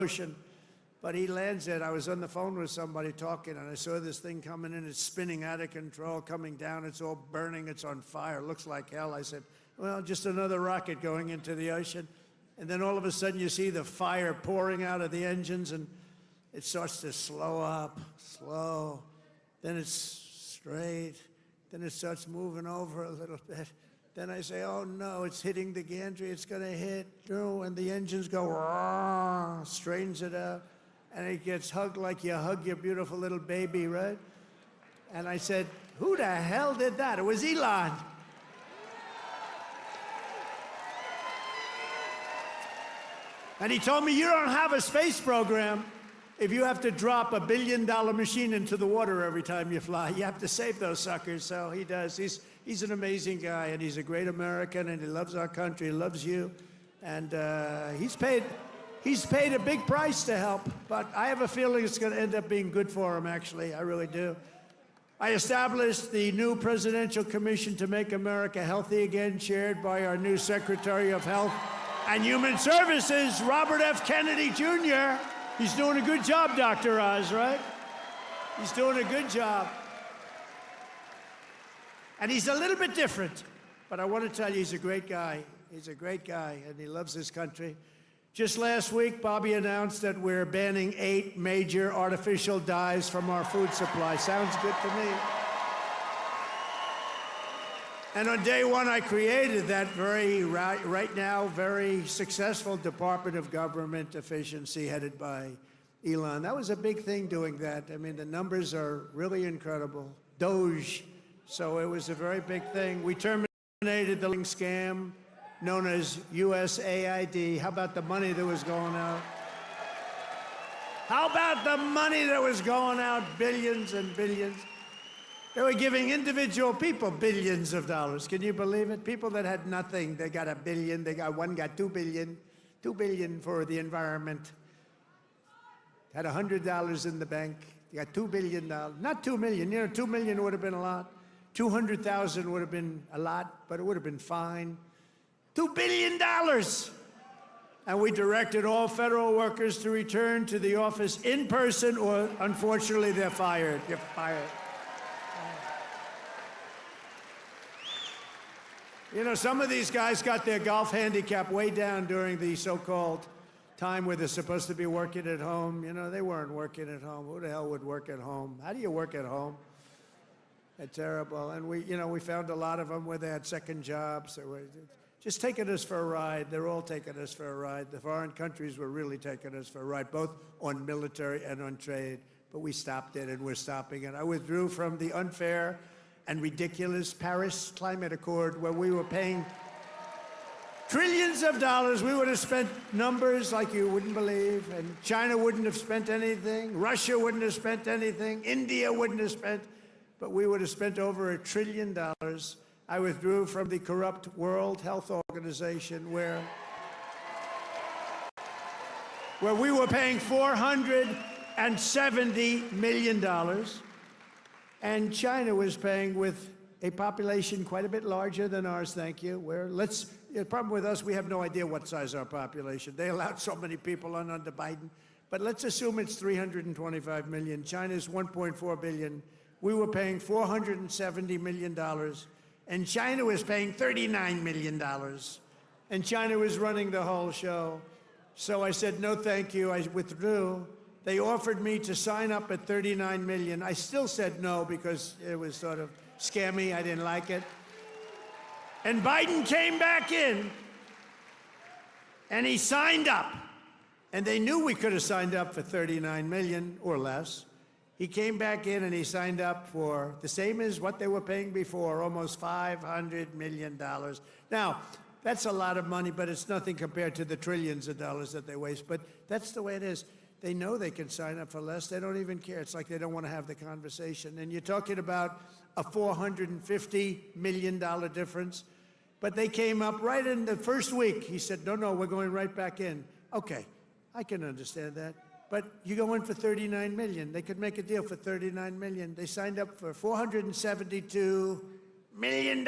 ocean. But he lands it. I was on the phone with somebody talking, and I saw this thing coming in. It's spinning out of control, coming down. It's all burning. It's on fire. It looks like hell. I said, well, just another rocket going into the ocean. And then all of a sudden, you see the fire pouring out of the engines, and it starts to slow up, slow. Then it's straight. Then it starts moving over a little bit. Then I say, oh, no, it's hitting the gantry. It's going to hit through. And the engines go, rah, straightens it out. And it gets hugged like you hug your beautiful little baby, right? And I said, who the hell did that? It was Elon. And he told me, you don't have a space program if you have to drop $1 billion machine into the water every time you fly. You have to save those suckers. So he does. He's an amazing guy, and he's a great American, and he loves our country. He loves you. And he's paid a big price to help, but I have a feeling it's going to end up being good for him, actually. I really do. I established the new Presidential Commission to Make America Healthy Again, chaired by our new Secretary of Health and Human Services, Robert F. Kennedy, Jr. He's doing a good job, Dr. Oz, right? He's doing a good job. And he's a little bit different, but I want to tell you, he's a great guy. He's a great guy, and he loves his country. Just last week, Bobby announced that we're banning 8 major artificial dyes from our food supply. Sounds good to me. And on day one, I created that right now, very successful Department of Government Efficiency headed by Elon. That was a big thing doing that. I mean, the numbers are really incredible. Doge. So it was a very big thing. We terminated the scam known as USAID. How about the money that was going out? How about the money that was going out? Billions and billions. They were giving individual people billions of dollars. Can you believe it? People that had nothing, they got $1 billion. One got $2 billion. $2 billion for the environment. Had $100 in the bank. You got $2 billion. Not 2 million. You know, 2 million would have been a lot. 200,000 would have been a lot, but it would have been fine. $2 billion. And we directed all federal workers to return to the office in person, or unfortunately, they're fired. You're fired. You know, some of these guys got their golf handicap way down during the so-called time where they're supposed to be working at home. You know, they weren't working at home. Who the hell would work at home? How do you work at home? It's terrible. And we found a lot of them where they had second jobs. They were just taking us for a ride. They're all taking us for a ride. The foreign countries were really taking us for a ride, both on military and on trade. But we stopped it, and we're stopping it. I withdrew from the unfair and ridiculous Paris Climate Accord, where we were paying trillions of dollars. We would have spent numbers like you wouldn't believe, and China wouldn't have spent anything, Russia wouldn't have spent anything, India wouldn't have spent, but we would have spent over $1 trillion. I withdrew from the corrupt World Health Organization, where we were paying $470 million. And China was paying, with a population quite a bit larger than ours, thank you. The problem with us, we have no idea what size our population. They allowed so many people on under Biden. But let's assume it's 325 million. China's 1.4 billion. We were paying $470 million. And China was paying $39 million. And China was running the whole show. So I said, no, thank you. I withdrew. They offered me to sign up at $39 million. I still said no because it was sort of scammy. I didn't like it. And Biden came back in, and he signed up. And they knew we could have signed up for $39 million or less. He came back in, and he signed up for the same as what they were paying before, almost $500 million. Now, that's a lot of money, but it's nothing compared to the trillions of dollars that they waste. But that's the way it is. They know they can sign up for less. They don't even care. It's like they don't want to have the conversation. And you're talking about a $450 million difference. But they came up right in the first week. He said, no, we're going right back in. Okay, I can understand that. But you go in for $39 million. They could make a deal for $39 million. They signed up for $472 million.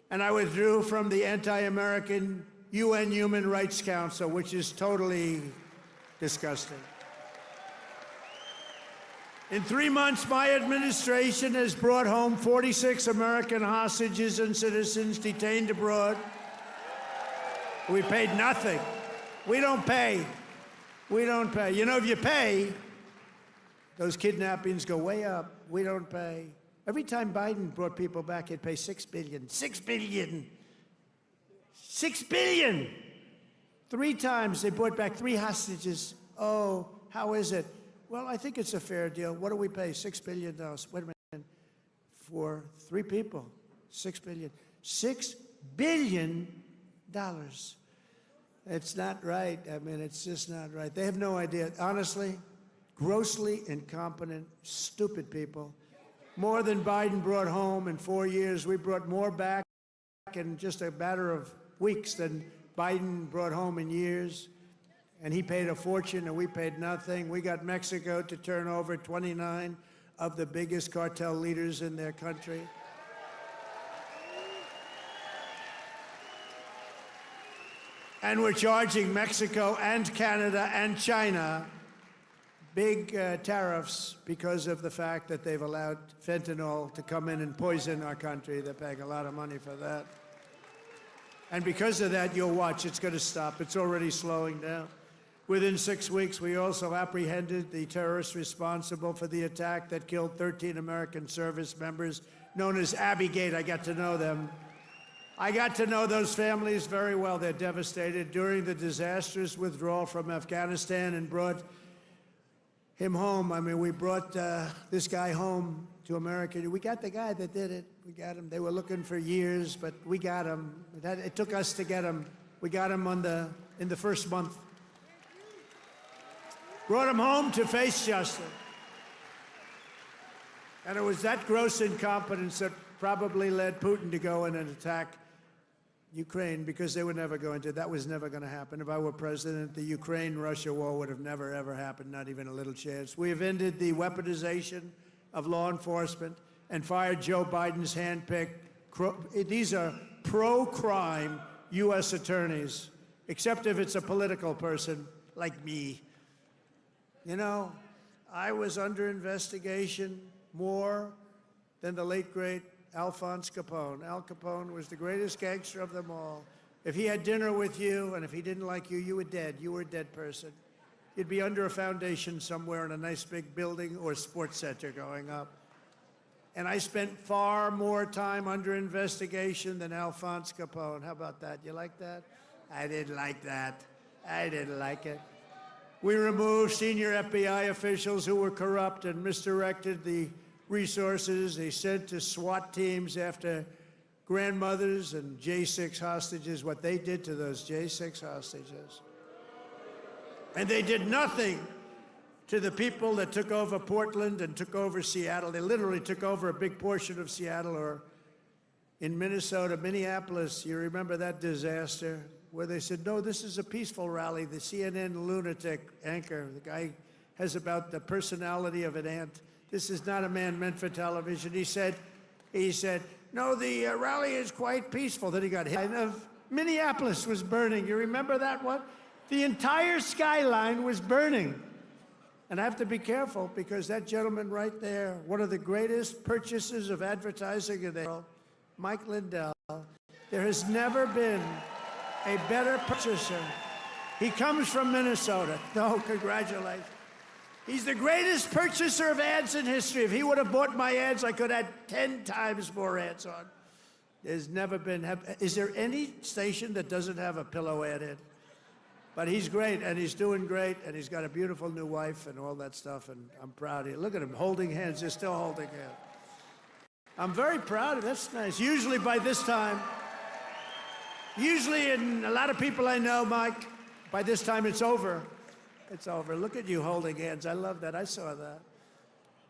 And I withdrew from the anti-American UN Human Rights Council, which is totally Disgusting. In 3 months, my administration has brought home 46 American hostages and citizens detained abroad. We paid nothing. We don't pay. We don't pay. You know, if you pay, those kidnappings go way up. We don't pay. Every time Biden brought people back, he'd pay $6 billion. $6 billion. $6 billion. 3 times they brought back 3 hostages. Oh, how is it? Well, I think it's a fair deal. What do we pay? $6 billion. Wait a minute. For 3 people, $6 billion. $6 billion. It's not right. I mean, it's just not right. They have no idea. Honestly, grossly incompetent, stupid people. More than Biden brought home in 4 years. We brought more back in just a matter of weeks than Biden brought home in years. And he paid a fortune, and we paid nothing. We got Mexico to turn over 29 of the biggest cartel leaders in their country. And we're charging Mexico and Canada and China big tariffs because of the fact that they've allowed fentanyl to come in and poison our country. They're paying a lot of money for that. And because of that, you'll watch, it's going to stop. It's already slowing down. Within 6 weeks, we also apprehended the terrorists responsible for the attack that killed 13 American service members, known as Abbey-gate. I got to know them. I got to know those families very well. They're devastated. During the disastrous withdrawal from Afghanistan and brought him home. I mean, we brought this guy home to America. We got the guy that did it. We got him. They were looking for years, but we got him. It took us to get him. We got him in the first month. Brought him home to face justice. And it was that gross incompetence that probably led Putin to go in and attack Ukraine, because they were never going to. That was never going to happen. If I were president, the Ukraine-Russia war would have never, ever happened, not even a little chance. We have ended the weaponization of law enforcement and fired Joe Biden's handpicked, these are pro-crime U.S. attorneys, except if it's a political person like me. You know, I was under investigation more than the late, great Alphonse Capone. Al Capone was the greatest gangster of them all. If he had dinner with you, and if he didn't like you, you were dead. You were a dead person. You'd be under a foundation somewhere in a nice big building or sports center going up. And I spent far more time under investigation than Alphonse Capone. How about that? You like that? I didn't like that. I didn't like it. We removed senior FBI officials who were corrupt and misdirected the resources they sent to SWAT teams after grandmothers and J6 hostages, what they did to those J6 hostages. And they did nothing to the people that took over Portland and took over Seattle. They literally took over a big portion of Seattle, or in Minnesota, Minneapolis. You remember that disaster where they said, no, this is a peaceful rally. The CNN lunatic anchor, the guy has about the personality of an ant. This is not a man meant for television. He said, no, the rally is quite peaceful. Then he got hit. Minneapolis was burning. You remember that one? The entire skyline was burning. And I have to be careful, because that gentleman right there, one of the greatest purchasers of advertising in the world, Mike Lindell, there has never been a better purchaser. He comes from Minnesota. No, congratulations. He's the greatest purchaser of ads in history. If he would have bought my ads, I could have had 10 times more ads on. There's never been, is there any station that doesn't have a pillow ad in? But he's great, and he's doing great, and he's got a beautiful new wife and all that stuff, and I'm proud of you. Look at him holding hands. They're still holding hands. I'm very proud of it. That's nice. Usually by this time, and a lot of people I know, Mike, by this time it's over. It's over. Look at you holding hands. I love that. I saw that.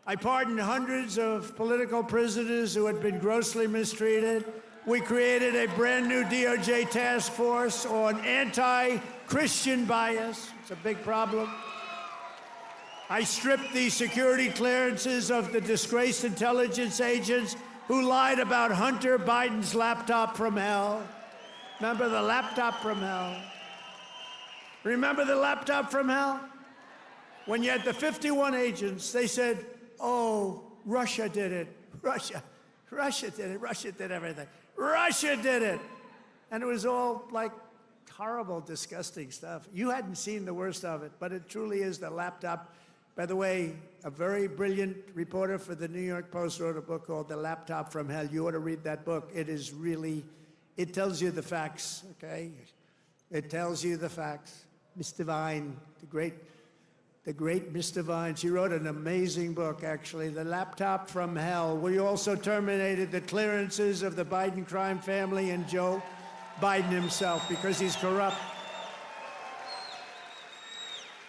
I pardoned hundreds of political prisoners who had been grossly mistreated. We created a brand new DOJ task force on anti-Christian bias. It's a big problem. I stripped the security clearances of the disgraced intelligence agents who lied about Hunter Biden's laptop from hell. Remember the laptop from hell? Remember the laptop from hell? when you had the 51 agents, they said, oh, Russia did it. Russia did it. Russia did everything. Russia did it. And it was all like horrible, disgusting stuff. You hadn't seen the worst of it, but it truly is the laptop. By the way, a very brilliant reporter for the New York Post wrote a book called The Laptop from Hell. You ought to read that book. It is really, it tells you the facts, okay? It tells you the facts. Miss Devine, the great Miss Devine, she wrote an amazing book, actually, The Laptop from Hell. We also terminated the clearances of the Biden crime family and Joe Biden himself because he's corrupt.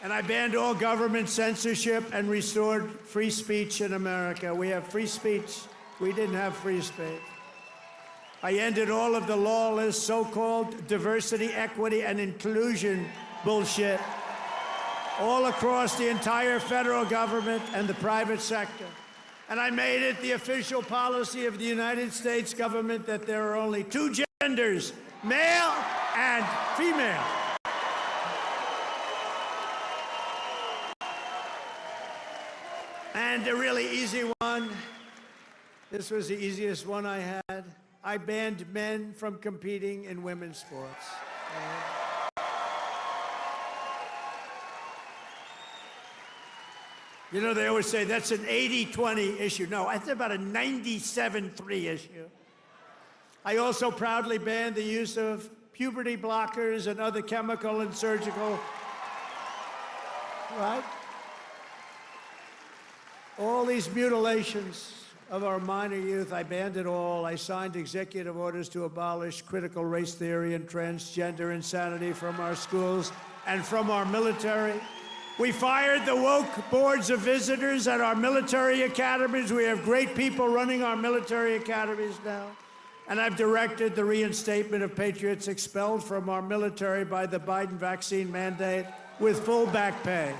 And I banned all government censorship and restored free speech in America. We have free speech. We didn't have free speech. I ended all of the lawless so-called diversity, equity, and inclusion bullshit all across the entire federal government and the private sector. And I made it the official policy of the United States government that there are only two genders, male and female. And a really easy one, this was the easiest one I had. I banned men from competing in women's sports. You know, they always say that's an 80-20 issue. No, it's about a 97-3 issue. I also proudly banned the use of puberty blockers and other chemical and surgical, right? All these mutilations of our minor youth, I banned it all. I signed executive orders to abolish critical race theory and transgender insanity from our schools and from our military. We fired the woke boards of visitors at our military academies. We have great people running our military academies now. And I've directed the reinstatement of patriots expelled from our military by the Biden vaccine mandate with full back pay.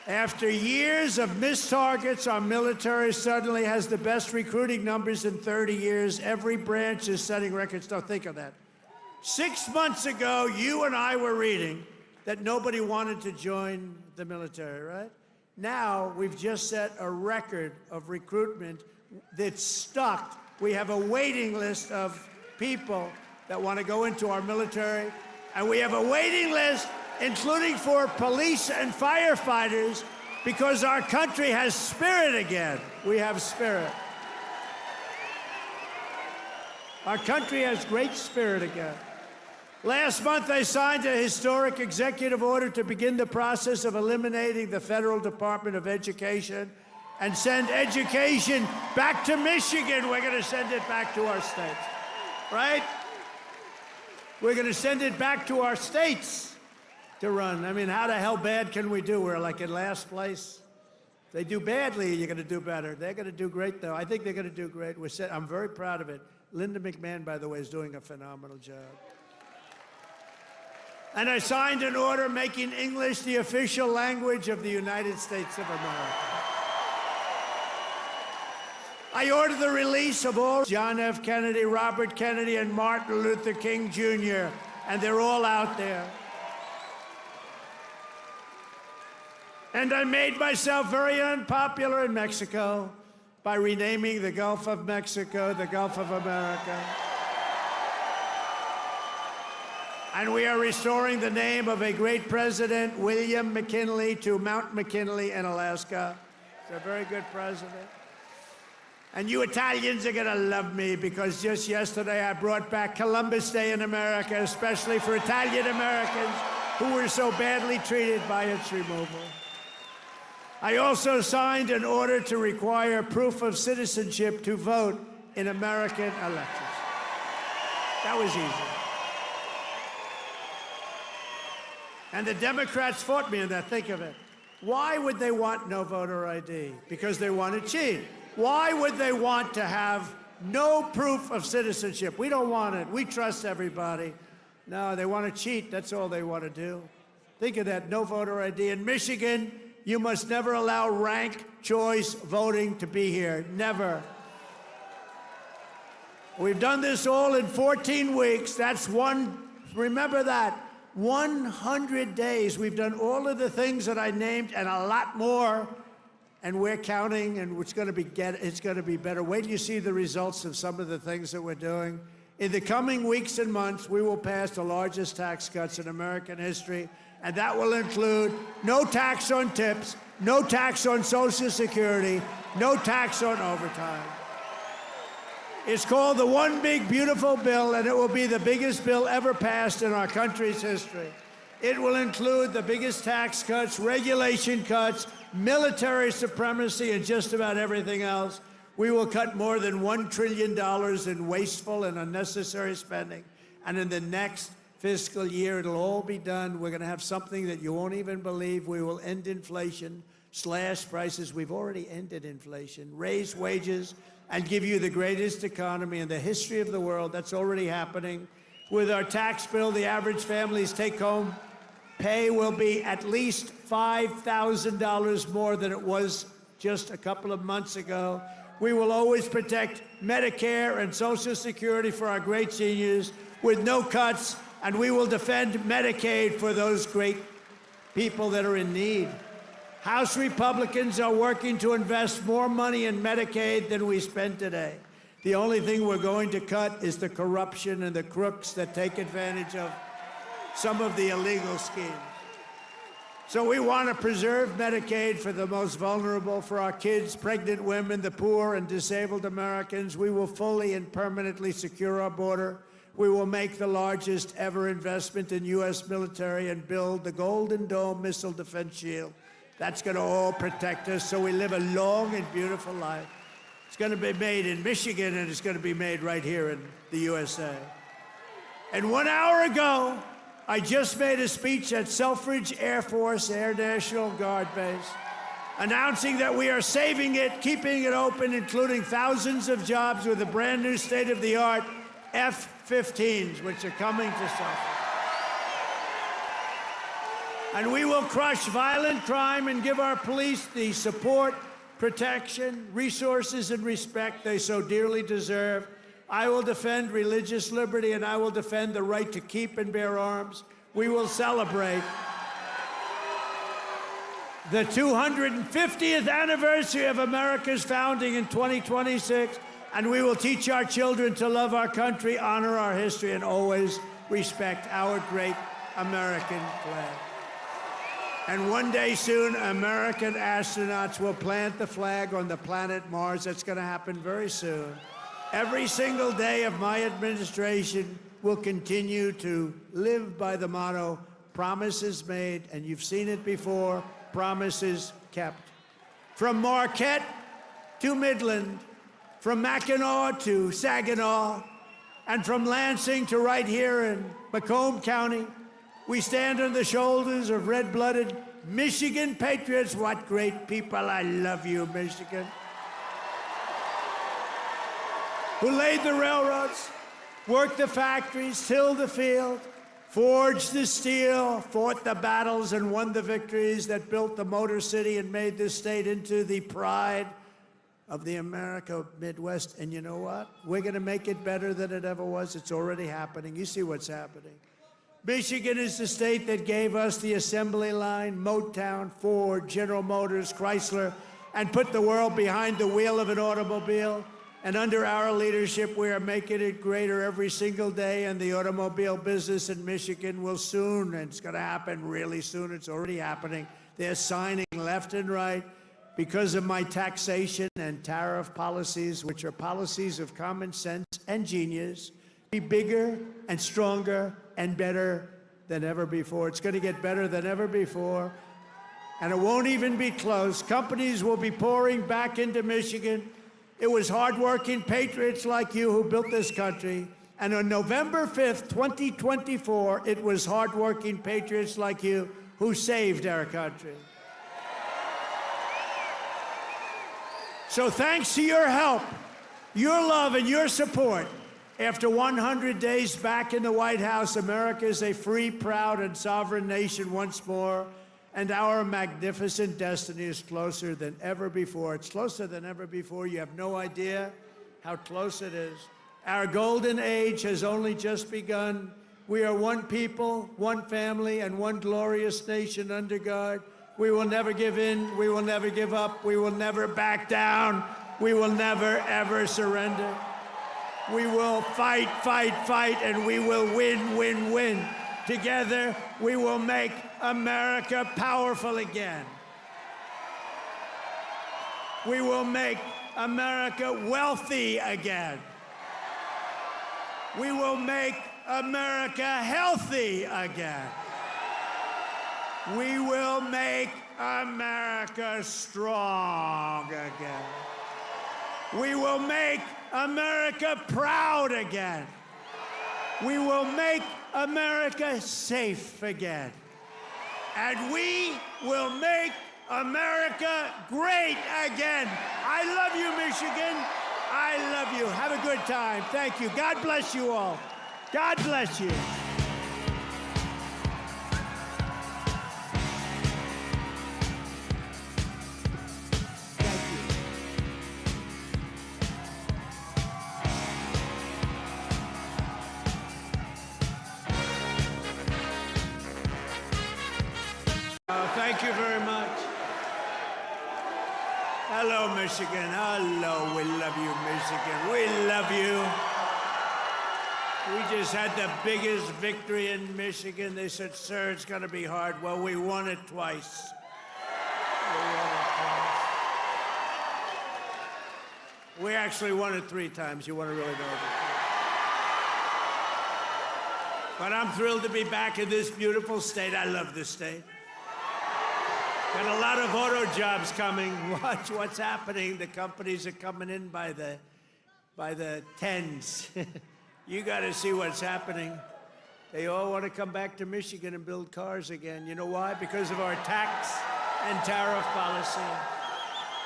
After years of missed targets, our military suddenly has the best recruiting numbers in 30 years. Every branch is setting records. Don't think of that. 6 months ago, you and I were reading that nobody wanted to join the military, right? Now, we've just set a record of recruitment that's stuck. We have a waiting list of people that want to go into our military, and we have a waiting list including for police and firefighters, because our country has spirit again. We have spirit. Our country has great spirit again. Last month, I signed a historic executive order to begin the process of eliminating the Federal Department of Education and send education back to Michigan. We're going to send it back to our states, right? We're going to send it back to our states to run. I mean, how the hell bad can we do? We're like in last place. If they do badly, you're going to do better. They're going to do great, though. I think they're going to do great. I'm very proud of it. Linda McMahon, by the way, is doing a phenomenal job. And I signed an order making English the official language of the United States of America. I ordered the release of all John F. Kennedy, Robert Kennedy, and Martin Luther King Jr., and they're all out there. And I made myself very unpopular in Mexico by renaming the Gulf of Mexico the Gulf of America. And we are restoring the name of a great president, William McKinley, to Mount McKinley in Alaska. He's a very good president. And you Italians are going to love me because just yesterday I brought back Columbus Day in America, especially for Italian Americans who were so badly treated by its removal. I also signed an order to require proof of citizenship to vote in American elections. That was easy. And the Democrats fought me in that. Think of it. Why would they want no voter ID? Because they want to cheat. Why would they want to have no proof of citizenship? We don't want it. We trust everybody. No, they want to cheat. That's all they want to do. Think of that. No voter ID. In Michigan, you must never allow ranked choice voting to be here. Never. We've done this all in 14 weeks. That's one, remember that. 100 days. We've done all of the things that I named and a lot more, and we're counting, and it's going to be better. Wait till you see the results of some of the things that we're doing. In the coming weeks and months, we will pass the largest tax cuts in American history, and that will include no tax on tips, no tax on Social Security, no tax on overtime. It's called the One Big Beautiful Bill, and it will be the biggest bill ever passed in our country's history. It will include the biggest tax cuts, regulation cuts, military supremacy, and just about everything else. We will cut more than $1 trillion in wasteful and unnecessary spending. And in the next fiscal year, it'll all be done. We're going to have something that you won't even believe. We will end inflation, slash prices. We've already ended inflation, raise wages, and give you the greatest economy in the history of the world. That's already happening. With our tax bill, the average family's take-home pay will be at least $5,000 more than it was just a couple of months ago. We will always protect Medicare and Social Security for our great seniors with no cuts, and we will defend Medicaid for those great people that are in need. House Republicans are working to invest more money in Medicaid than we spend today. The only thing we're going to cut is the corruption and the crooks that take advantage of some of the illegal schemes. So we want to preserve Medicaid for the most vulnerable, for our kids, pregnant women, the poor, and disabled Americans. We will fully and permanently secure our border. We will make the largest ever investment in U.S. military and build the Golden Dome missile defense shield. That's going to all protect us so we live a long and beautiful life. It's going to be made in Michigan, and it's going to be made right here in the USA. And 1 hour ago, I just made a speech at Selfridge Air Force Air National Guard Base, announcing that we are saving it, keeping it open, including thousands of jobs with the brand new state-of-the-art F-15s, which are coming to Selfridge. And we will crush violent crime and give our police the support, protection, resources, and respect they so dearly deserve. I will defend religious liberty, and I will defend the right to keep and bear arms. We will celebrate the 250th anniversary of America's founding in 2026, and we will teach our children to love our country, honor our history, and always respect our great American flag. And one day soon, American astronauts will plant the flag on the planet Mars. That's going to happen very soon. Every single day of my administration will continue to live by the motto, promises made, and you've seen it before, promises kept. From Marquette to Midland, from Mackinac to Saginaw, and from Lansing to right here in Macomb County, we stand on the shoulders of red-blooded Michigan patriots. What great people. I love you, Michigan. Who laid the railroads, worked the factories, tilled the field, forged the steel, fought the battles, and won the victories that built the Motor City and made this state into the pride of the America Midwest. And you know what? We're going to make it better than it ever was. It's already happening. You see what's happening. Michigan is the state that gave us the assembly line, Motown, Ford, General Motors, Chrysler, and put the world behind the wheel of an automobile. And under our leadership, we are making it greater every single day, and the automobile business in Michigan will soon, and it's going to happen really soon, it's already happening. They're signing left and right because of my taxation and tariff policies, which are policies of common sense and genius, be bigger and stronger and better than ever before. It's going to get better than ever before, and it won't even be close. Companies will be pouring back into Michigan. It was hardworking patriots like you who built this country. And on November 5th, 2024, it was hardworking patriots like you who saved our country. So thanks to your help, your love, and your support, after 100 days back in the White House, America is a free, proud, and sovereign nation once more. And our magnificent destiny is closer than ever before. It's closer than ever before. You have no idea how close it is. Our golden age has only just begun. We are one people, one family, and one glorious nation under God. We will never give in. We will never give up. We will never back down. We will never, ever surrender. We will fight, fight, fight, and we will win, win, win. Together, we will make America powerful again. We will make America wealthy again. We will make America healthy again. We will make America strong again. We will make America proud again. We will make America safe again. And we will make America great again. I love you, Michigan. I love you. Have a good time. Thank you. God bless you all. God bless you. Thank you very much. Hello, Michigan. Hello. We love you, Michigan. We love you. We just had the biggest victory in Michigan. They said, sir, it's going to be hard. Well, we won it twice. We actually won it 3 times. You want to really know that? But I'm thrilled to be back in this beautiful state. I love this state. Got a lot of auto jobs coming. Watch what's happening. The companies are coming in by the tens. You got to see what's happening. They all want to come back to Michigan and build cars again. You know why? Because of our tax and tariff policy.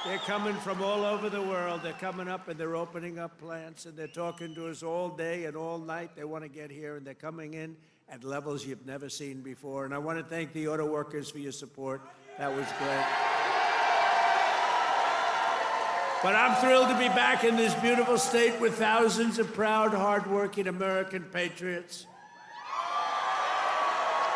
They're coming from all over the world. They're coming up and they're opening up plants and they're talking to us all day and all night. They want to get here and they're coming in at levels you've never seen before. And I want to thank the auto workers for your support. That was great. But I'm thrilled to be back in this beautiful state with thousands of proud, hardworking American patriots.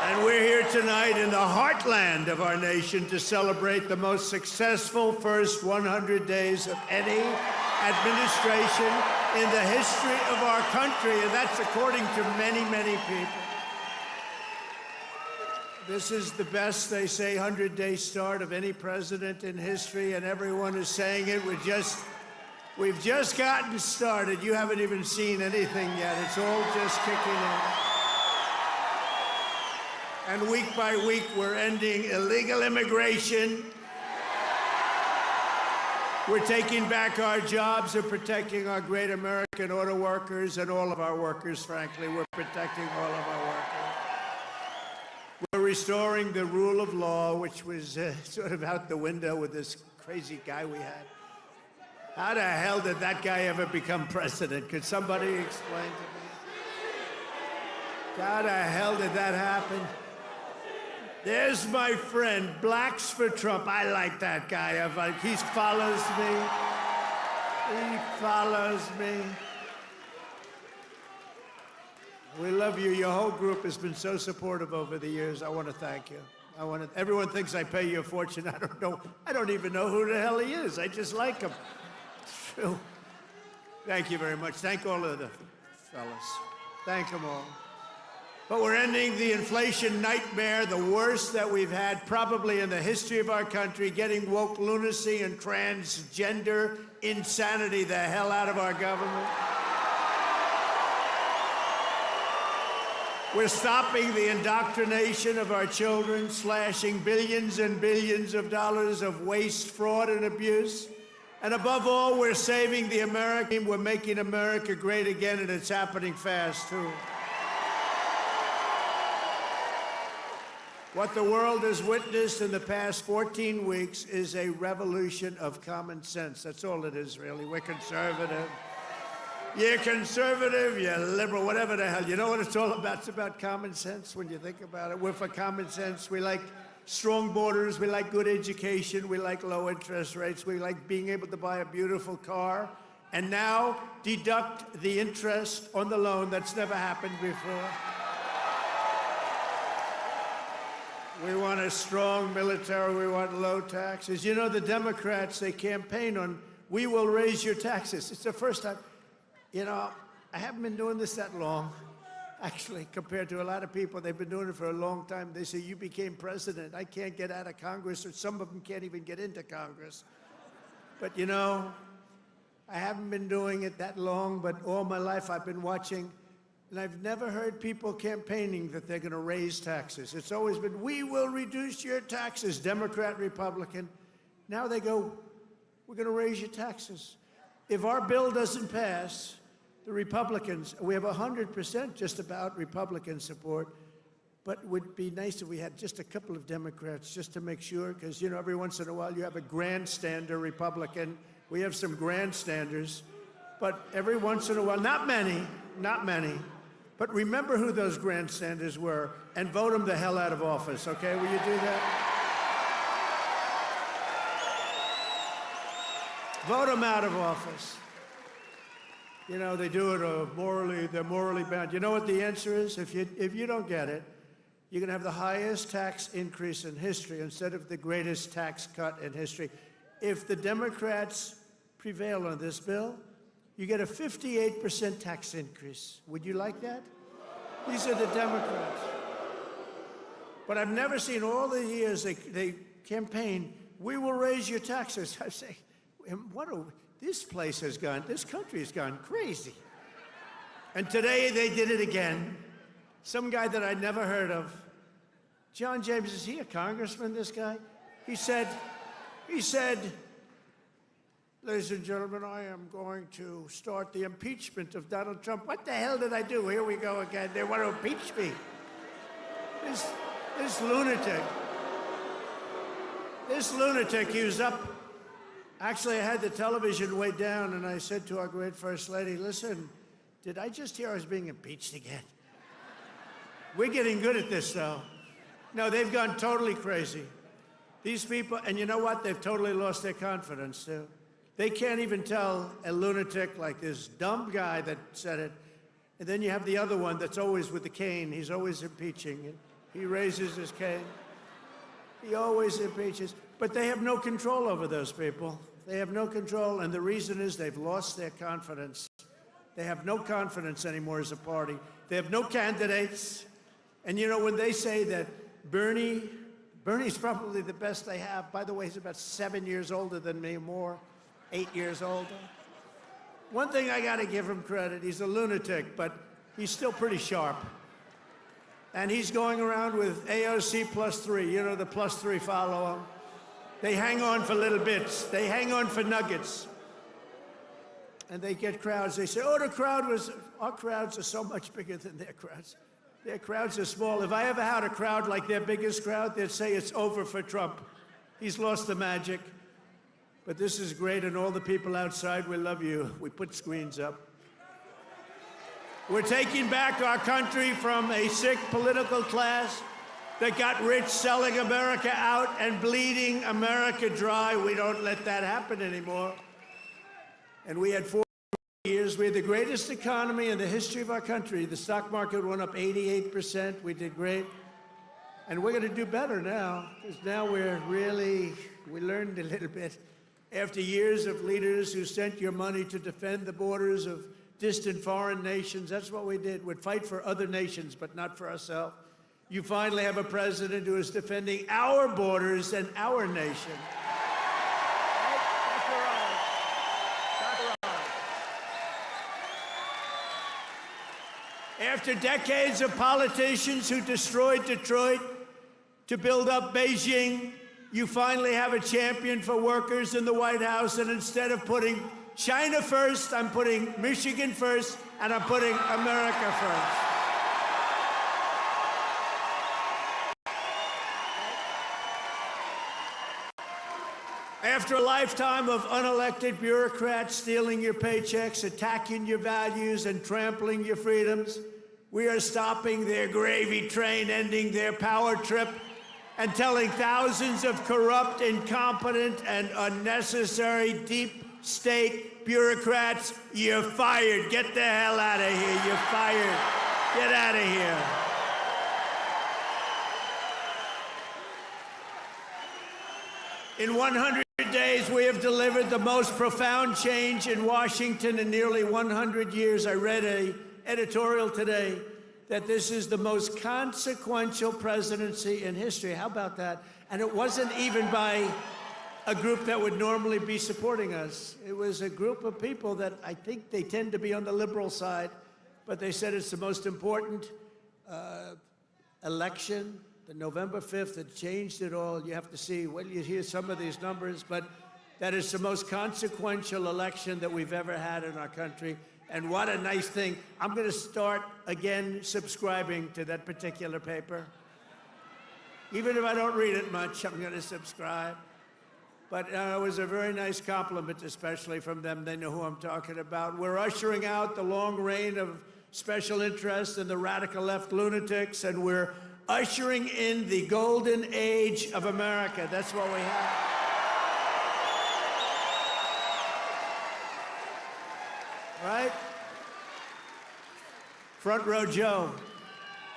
And we're here tonight in the heartland of our nation to celebrate the most successful first 100 days of any administration in the history of our country, and that's according to many, many people. This is the best, they say, 100-day start of any president in history, and everyone is saying it. We've just gotten started. You haven't even seen anything yet. It's all just kicking in. And week by week, we're ending illegal immigration. We're taking back our jobs and protecting our great American auto workers and all of our workers, frankly. We're protecting all of our workers. We're restoring the rule of law, which was sort of out the window with this crazy guy we had. How the hell did that guy ever become president? Could somebody explain to me? How the hell did that happen? There's my friend, Blacks for Trump. I like that guy. He follows me. He follows me. We love you. Your whole group has been so supportive over the years. I want to thank you. Everyone thinks I pay you a fortune. I don't know. I don't even know who the hell he is. I just like him. True. Thank you very much. Thank all of the fellas. Thank them all. But we're ending the inflation nightmare, the worst that we've had probably in the history of our country, getting woke lunacy and transgender insanity the hell out of our government. We're stopping the indoctrination of our children, slashing billions and billions of dollars of waste, fraud, and abuse. And above all, we're saving the American. We're making America great again, and it's happening fast, too. What the world has witnessed in the past 14 weeks is a revolution of common sense. That's all it is, really. We're conservative. You're conservative, you're liberal, whatever the hell. You know what it's all about? It's about common sense when you think about it. We're for common sense. We like strong borders. We like good education. We like low interest rates. We like being able to buy a beautiful car. And now deduct the interest on the loan. That's never happened before. We want a strong military. We want low taxes. You know, the Democrats, they campaign on, we will raise your taxes. It's the first time. You know, I haven't been doing this that long, actually, compared to a lot of people. They've been doing it for a long time. They say, you became president. I can't get out of Congress, or some of them can't even get into Congress. But, you know, I haven't been doing it that long, but all my life I've been watching, and I've never heard people campaigning that they're going to raise taxes. It's always been, we will reduce your taxes, Democrat, Republican. Now they go, we're going to raise your taxes. If our bill doesn't pass, the Republicans, we have 100% just about Republican support, but it would be nice if we had just a couple of Democrats just to make sure, because, you know, every once in a while you have a grandstander Republican. We have some grandstanders, but every once in a while, not many, but remember who those grandstanders were and vote them the hell out of office, okay? Will you do that? Vote them out of office. You know, they do it they're morally bound. You know what the answer is? If you don't get it, you're going to have the highest tax increase in history instead of the greatest tax cut in history. If the Democrats prevail on this bill, you get a 58% tax increase. Would you like that? These are the Democrats. But I've never seen all the years they campaign, we will raise your taxes. I say, this country has gone crazy. And today they did it again. Some guy that I'd never heard of. John James, is he a congressman, this guy? He said, ladies and gentlemen, I am going to start the impeachment of Donald Trump. What the hell did I do? Here we go again. They want to impeach me. This lunatic, he was up. Actually, I had the television way down, and I said to our great First Lady, listen, did I just hear I was being impeached again? We're getting good at this, though. No, they've gone totally crazy. These people, and you know what? They've totally lost their confidence, too. They can't even tell a lunatic like this dumb guy that said it. And then you have the other one that's always with the cane. He's always impeaching. He raises his cane. He always impeaches. But they have no control over those people. They have no control, and the reason is they've lost their confidence. They have no confidence anymore as a party. They have no candidates. And you know, when they say that Bernie's probably the best they have. By the way, he's about 7 years older than me, more, 8 years older. One thing I got to give him credit, he's a lunatic, but he's still pretty sharp. And he's going around with AOC +3, you know, the +3 follow him. They hang on for little bits. They hang on for nuggets. And they get crowds. They say, oh, our crowds are so much bigger than their crowds. Their crowds are small. If I ever had a crowd like their biggest crowd, they'd say it's over for Trump. He's lost the magic. But this is great, and all the people outside, we love you. We put screens up. We're taking back our country from a sick political class that got rich selling America out and bleeding America dry. We don't let that happen anymore. And we had 4 years. We had the greatest economy in the history of our country. The stock market went up 88%. We did great. And we're going to do better now, because now we learned a little bit. After years of leaders who sent your money to defend the borders of distant foreign nations, that's what we did. We'd fight for other nations, but not for ourselves. You finally have a president who is defending our borders and our nation. After decades of politicians who destroyed Detroit to build up Beijing, you finally have a champion for workers in the White House, and instead of putting China first, I'm putting Michigan first, and I'm putting America first. After a lifetime of unelected bureaucrats stealing your paychecks, attacking your values, and trampling your freedoms, we are stopping their gravy train, ending their power trip, and telling thousands of corrupt, incompetent, and unnecessary deep state bureaucrats, you're fired. Get the hell out of here. You're fired. Get out of here. In 100 days, we have delivered the most profound change in Washington in nearly 100 years. I read an editorial today that this is the most consequential presidency in history. How about that? And it wasn't even by a group that would normally be supporting us. It was a group of people that I think they tend to be on the liberal side, but they said it's the most important election. The November 5th, it changed it all. You have to see, well, you hear some of these numbers, but that is the most consequential election that we've ever had in our country. And what a nice thing. I'm going to start again subscribing to that particular paper. Even if I don't read it much, I'm going to subscribe. But it was a very nice compliment, especially from them. They know who I'm talking about. We're ushering out the long reign of special interests and the radical left lunatics, and we're ushering in the golden age of America. That's what we have. Right? Front row Joe.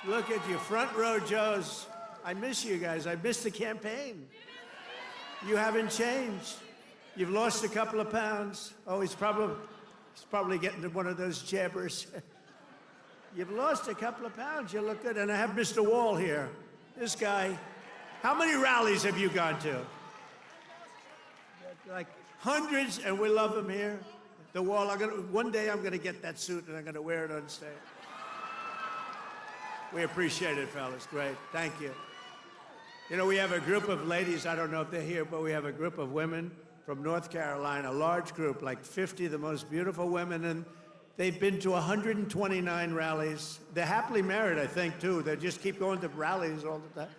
Look at you, front row Joes. I miss you guys. I miss the campaign. You haven't changed. You've lost a couple of pounds. Oh, he's probably getting to one of those jabbers. You've lost a couple of pounds. You look good. And I have Mr. Wall here. This guy. How many rallies have you gone to? Like hundreds, and we love him here. The Wall. One day I'm going to get that suit and I'm going to wear it on stage. We appreciate it, fellas. Great. Thank you. You know, we have a group of ladies. I don't know if they're here, but we have a group of women from North Carolina, a large group, like 50 of the most beautiful women, and they've been to 129 rallies. They're happily married, I think, too. They just keep going to rallies all the time.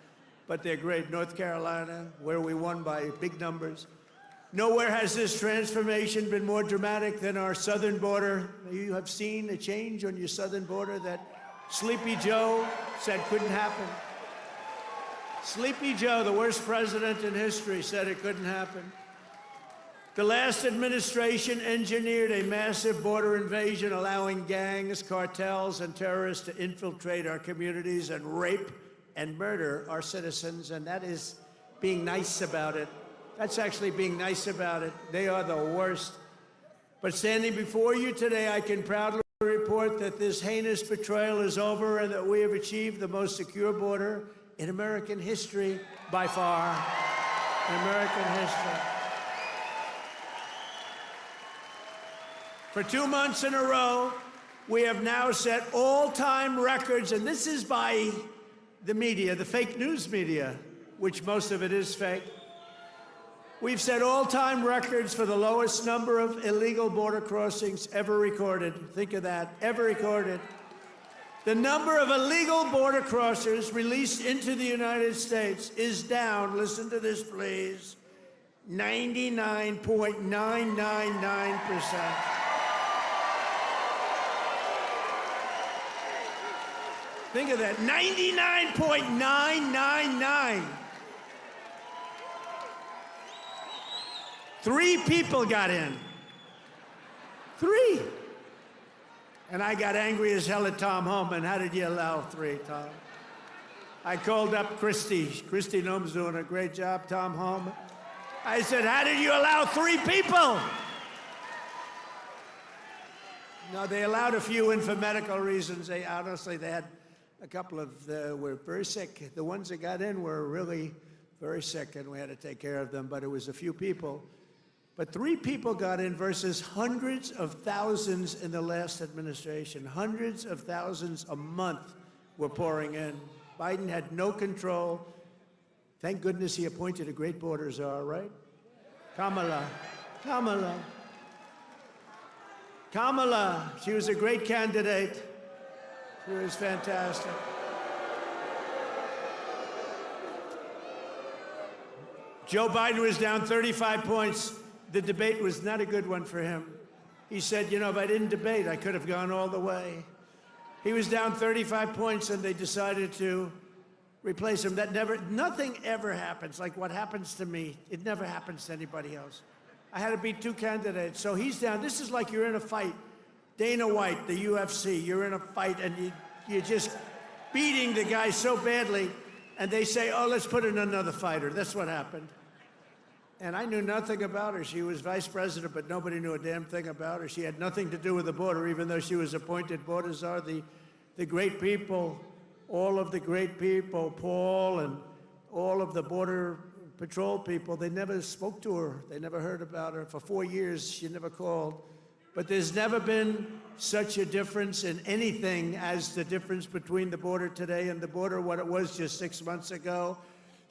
But they're great. North Carolina, where we won by big numbers. Nowhere has this transformation been more dramatic than our southern border. You have seen a change on your southern border that Sleepy Joe said couldn't happen. Sleepy Joe, the worst president in history, said it couldn't happen. The last administration engineered a massive border invasion, allowing gangs, cartels, and terrorists to infiltrate our communities and rape and murder our citizens, and that is being nice about it. That's actually being nice about it. They are the worst. But standing before you today, I can proudly report that this heinous betrayal is over and that we have achieved the most secure border in American history by far. In American history. For 2 months in a row, we have now set all-time records, and this is by the media, the fake news media, which most of it is fake. We've set all-time records for the lowest number of illegal border crossings ever recorded. Think of that, ever recorded. The number of illegal border crossers released into the United States is down, listen to this please, 99.999%. Think of that, 99.999. 3 people got in. 3. And I got angry as hell at Tom Homan. How did you allow 3, Tom? I called up Christy. Christy Noem's doing a great job, Tom Homan. I said, how did you allow 3 people? No, they allowed a few in for medical reasons. They honestly, they had a couple of, were very sick. The ones that got in were really very sick, and we had to take care of them, but it was a few people. But 3 people got in versus hundreds of thousands in the last administration. Hundreds of thousands a month were pouring in. Biden had no control. Thank goodness he appointed a great border czar, right? Kamala. Kamala. Kamala. She was a great candidate. She was fantastic. Joe Biden was down 35 points. The debate was not a good one for him. He said, you know, if I didn't debate, I could have gone all the way. He was down 35 points, and they decided to replace him. Nothing ever happens like what happens to me. It never happens to anybody else. I had to beat 2 candidates, so he's down. This is like you're in a fight. Dana White, the UFC, you're in a fight, and you're just beating the guy so badly, and they say, oh, let's put in another fighter. That's what happened. And I knew nothing about her. She was vice president, but nobody knew a damn thing about her. She had nothing to do with the border, even though she was appointed border czar. The great people, all of the great people, Paul and all of the border patrol people, they never spoke to her. They never heard about her. For 4 years, she never called. But there's never been such a difference in anything as the difference between the border today and the border what it was just 6 months ago.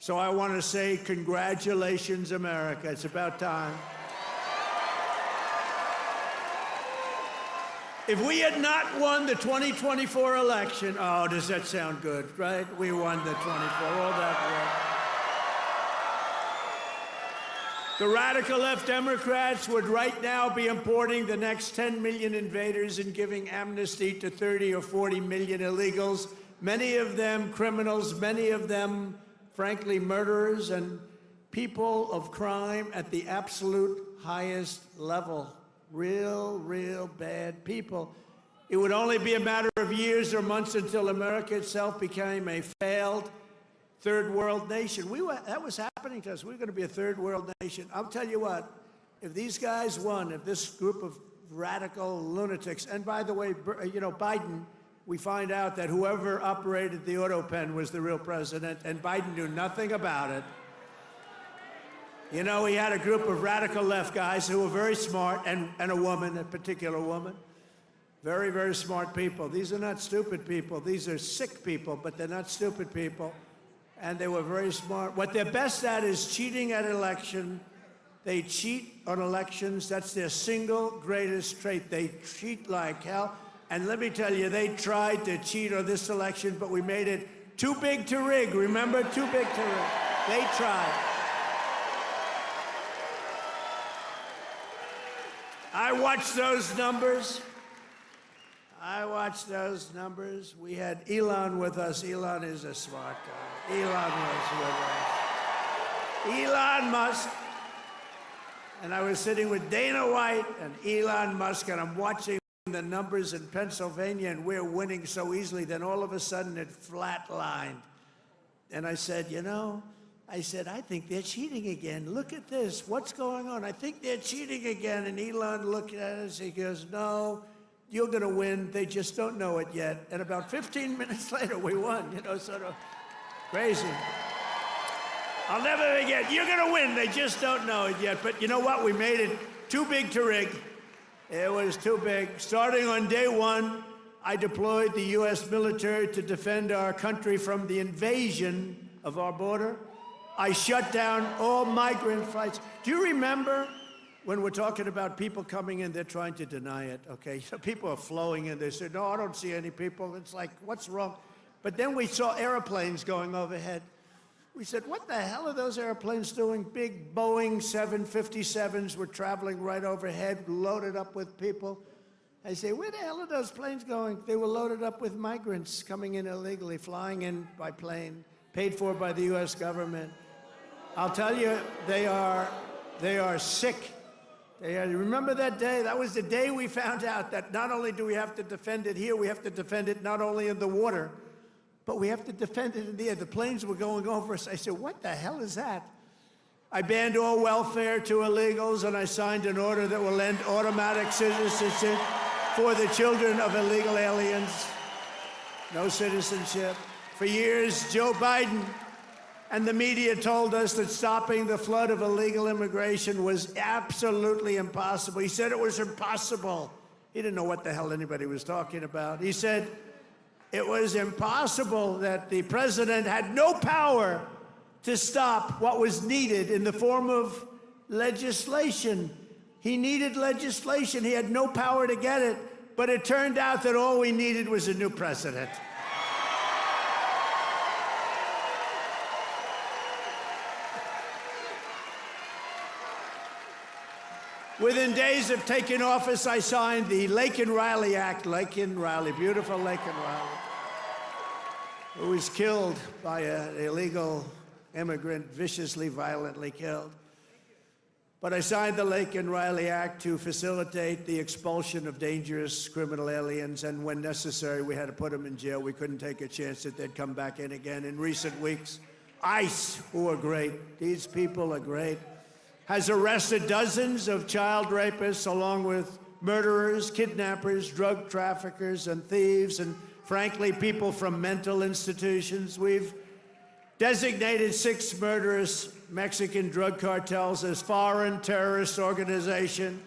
So I want to say congratulations, America. It's about time. If we had not won the 2024 election, oh, does that sound good, right? We won the 24, all that work. The radical left Democrats would right now be importing the next 10 million invaders and giving amnesty to 30 or 40 million illegals, many of them criminals, many of them, frankly, murderers and people of crime at the absolute highest level. Real bad people. It would only be a matter of years or months until America itself became a failed third world nation. That was happening to us. We were going to be a third world nation. I'll tell you what, if these guys won, if this group of radical lunatics, and by the way, you know, Biden, we find out that whoever operated the auto pen was the real president, and Biden knew nothing about it. You know, he had a group of radical left guys who were very smart, and a woman, a particular woman. Very smart people. These are not stupid people. These are sick people, but they're not stupid people. And they were very smart. What they're best at is cheating at election. They cheat on elections. That's their single greatest trait. They cheat like hell. And let me tell you, they tried to cheat on this election, but we made it too big to rig. Remember? Too big to rig. They tried. I watched those numbers. We had Elon with us. Elon is a smart guy. Elon was with us. Elon Musk. And I was sitting with Dana White and Elon Musk, and I'm watching the numbers in Pennsylvania, and we're winning so easily. Then all of a sudden it flatlined. And I said, you know, I think they're cheating again. Look at this. What's going on? I think they're cheating again. And Elon looked at us. He goes, no, you're going to win. They just don't know it yet. And about 15 minutes later, we won. You know, sort of crazy. I'll never forget. You're going to win. They just don't know it yet. But you know what? We made it too big to rig. It was too big. Starting on day one, I deployed the U.S. military to defend our country from the invasion of our border. I shut down all migrant flights. Do you remember when we're talking about people coming in, they're trying to deny it, okay? So people are flowing in. They say, no, I don't see any people. It's like, what's wrong? But then we saw airplanes going overhead. We said, what the hell are those airplanes doing? Big Boeing 757s were traveling right overhead, loaded up with people. I say, where the hell are those planes going? They were loaded up with migrants coming in illegally, flying in by plane, paid for by the U.S. government. I'll tell you, they are sick. Remember that day? That was the day we found out that not only do we have to defend it here, we have to defend it not only in the water, but we have to defend it in the air. The planes were going over us. I said, what the hell is that? I banned all welfare to illegals, and I signed an order that will end automatic citizenship for the children of illegal aliens. No citizenship. For years, Joe Biden and the media told us that stopping the flood of illegal immigration was absolutely impossible. He said it was impossible. He didn't know what the hell anybody was talking about. He said it was impossible, that the president had no power to stop what was needed in the form of legislation. He needed legislation. He had no power to get it. But it turned out that all we needed was a new president. Within days of taking office, I signed the Laken Riley Act. Laken Riley, beautiful Laken Riley, who was killed by an illegal immigrant, viciously, violently killed. But I signed the Laken Riley Act to facilitate the expulsion of dangerous criminal aliens, and when necessary, we had to put them in jail. We couldn't take a chance that they'd come back in again. In recent weeks, ICE, who are great. These people are great. has arrested dozens of child rapists along with murderers, kidnappers, drug traffickers, and thieves, and frankly, people from mental institutions. We've designated 6 murderous Mexican drug cartels as foreign terrorist organizations.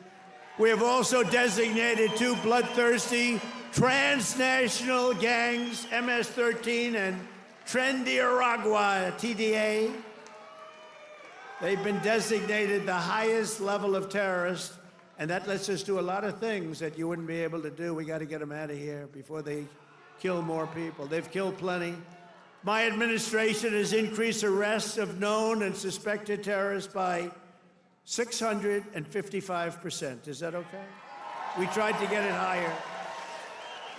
We have also designated 2 bloodthirsty transnational gangs, MS-13 and Trendiaragua, TDA. They've been designated the highest level of terrorist, and that lets us do a lot of things that you wouldn't be able to do. We got to get them out of here before they kill more people. They've killed plenty. My administration has increased arrests of known and suspected terrorists by 655%. Is that okay? We tried to get it higher.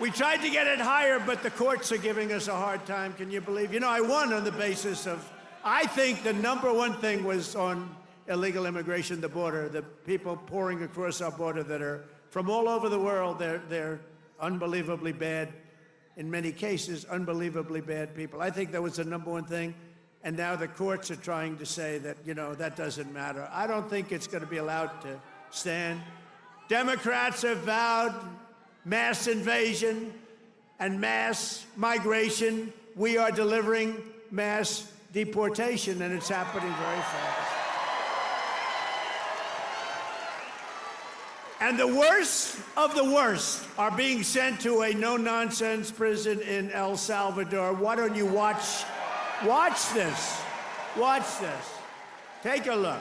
We tried to get it higher, but the courts are giving us a hard time. Can you believe? You know, I won on the basis of, I think the #1 thing was on illegal immigration, the border, the people pouring across our border that are from all over the world. They're unbelievably bad, in many cases, unbelievably bad people. I think that was the #1 thing. And now the courts are trying to say that, you know, that doesn't matter. I don't think it's going to be allowed to stand. Democrats have vowed mass invasion and mass migration. We are delivering mass deportation, and it's happening very fast. And the worst of the worst are being sent to a no-nonsense prison in El Salvador. Why don't you watch this? Watch this. Take a look.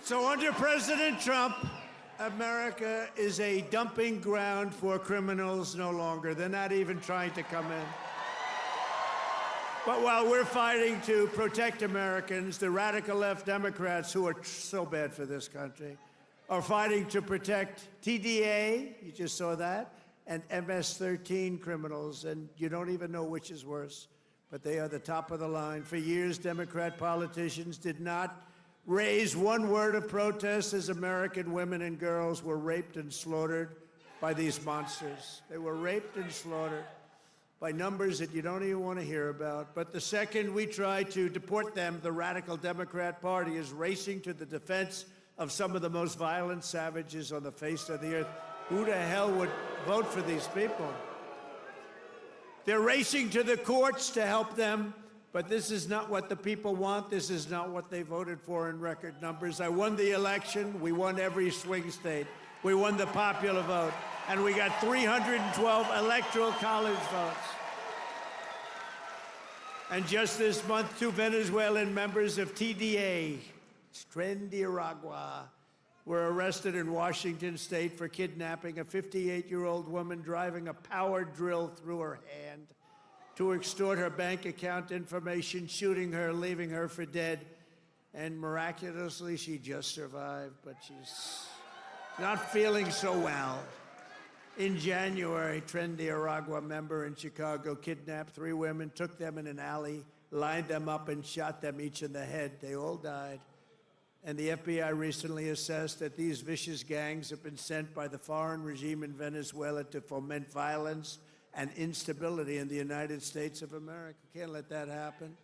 So under President Trump, America is a dumping ground for criminals no longer. They're not even trying to come in. But while we're fighting to protect Americans, the radical left Democrats, who are so bad for this country, are fighting to protect TDA, you just saw that, and MS-13 criminals, and you don't even know which is worse, but they are the top of the line. For years, Democrat politicians did not raise one word of protest as American women and girls were raped and slaughtered by these monsters. They were raped and slaughtered by numbers that you don't even want to hear about. But the second we try to deport them, the radical Democrat Party is racing to the defense of some of the most violent savages on the face of the earth. Who the hell would vote for these people? They're racing to the courts to help them, but this is not what the people want. This is not what they voted for in record numbers. I won the election. We won every swing state. We won the popular vote. And we got 312 electoral college votes. And just this month, 2 Venezuelan members of TDA, Theyre, were arrested in Washington state for kidnapping a 58-year-old woman driving a power drill through her hand to extort her bank account information, shooting her, leaving her for dead. And miraculously, she just survived, but she's not feeling so well. In January, Theyre member in Chicago kidnapped 3 women, took them in an alley, lined them up, and shot them each in the head. They all died. And the FBI recently assessed that these vicious gangs have been sent by the foreign regime in Venezuela to foment violence and instability in the United States of America. Can't let that happen.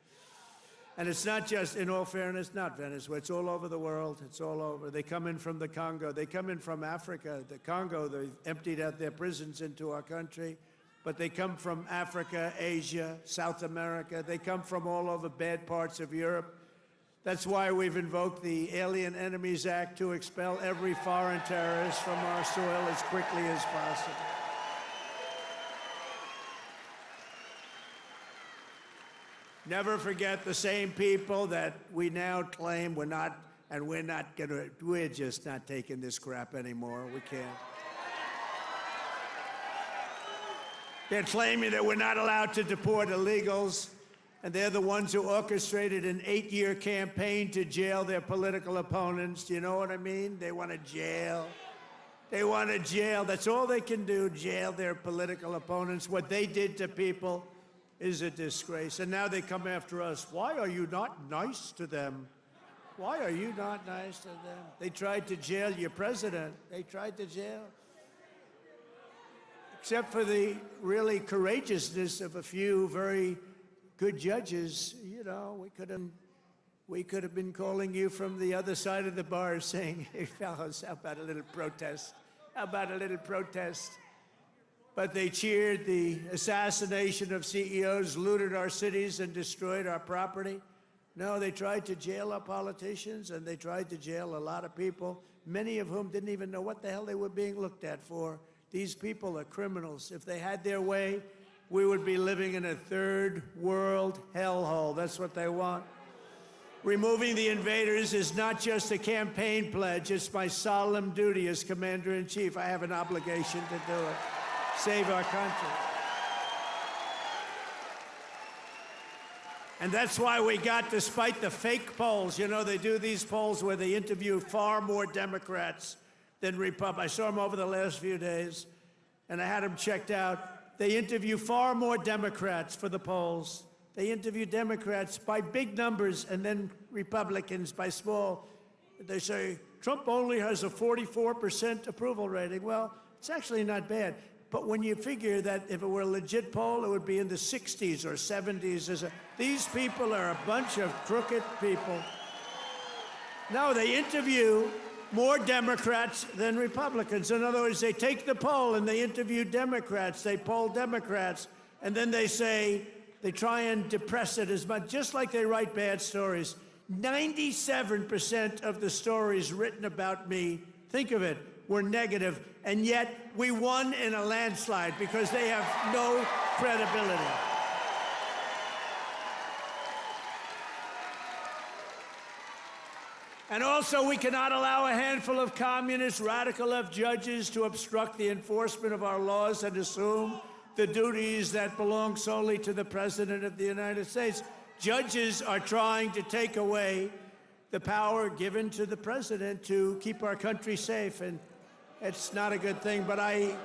And it's not just, in all fairness, not Venezuela. It's all over the world. It's all over. They come in from the Congo. They come in from Africa. The Congo, they emptied out their prisons into our country. But they come from Africa, Asia, South America. They come from all over bad parts of Europe. That's why we've invoked the Alien Enemies Act to expel every foreign terrorist from our soil as quickly as possible. Never forget the same people that we now claim we're just not taking this crap anymore. We can't. They're claiming that we're not allowed to deport illegals, and they're the ones who orchestrated an 8-year campaign to jail their political opponents. Do you know what I mean? They want to jail. They want to jail. That's all they can do, jail their political opponents. What they did to people is a disgrace. And now they come after us. Why are you not nice to them? Why are you not nice to them? They tried to jail your president. They tried to jail. Except for the really courageousness of a few very good judges, you know, we could have been calling you from the other side of the bar saying, hey, fellows, how about a little protest? How about a little protest? But they cheered the assassination of CEOs, looted our cities, and destroyed our property. No, they tried to jail our politicians, and they tried to jail a lot of people, many of whom didn't even know what the hell they were being looked at for. These people are criminals. If they had their way, we would be living in a third world hellhole. That's what they want. Removing the invaders is not just a campaign pledge. It's my solemn duty as Commander-in-Chief. I have an obligation to do it. Save our country. And that's why we got, despite the fake polls, you know, they do these polls where they interview far more Democrats than Republicans. I saw them over the last few days, and I had them checked out. They interview far more Democrats for the polls. They interview Democrats by big numbers and then Republicans by small. They say, Trump only has a 44% approval rating. Well, it's actually not bad. But when you figure that if it were a legit poll, it would be in the 60s or 70s. These people are a bunch of crooked people. No, they interview more Democrats than Republicans. In other words, they take the poll and they interview Democrats, they poll Democrats, and then they say, they try and depress it as much, just like they write bad stories. 97% of the stories written about me, think of it, were negative, and yet we won in a landslide because they have no credibility. And also, we cannot allow a handful of communist, radical left judges to obstruct the enforcement of our laws and assume the duties that belong solely to the President of the United States. Judges are trying to take away the power given to the President to keep our country safe, and it's not a good thing. But I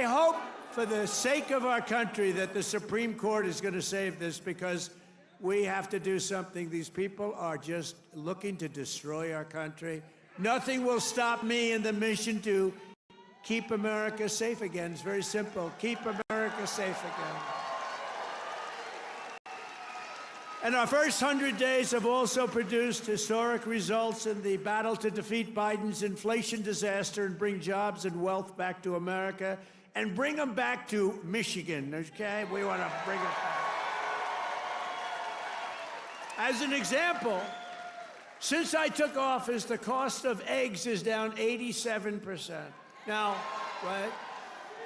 hope, for the sake of our country, that the Supreme Court is going to save this, because we have to do something. These people are just looking to destroy our country. Nothing will stop me in the mission to keep America safe again. It's very simple. Keep America safe again. And our first 100 days have also produced historic results in the battle to defeat Biden's inflation disaster and bring jobs and wealth back to America, and bring them back to Michigan, okay? We want to bring it back. As an example, since I took office, the cost of eggs is down 87%. Now, right?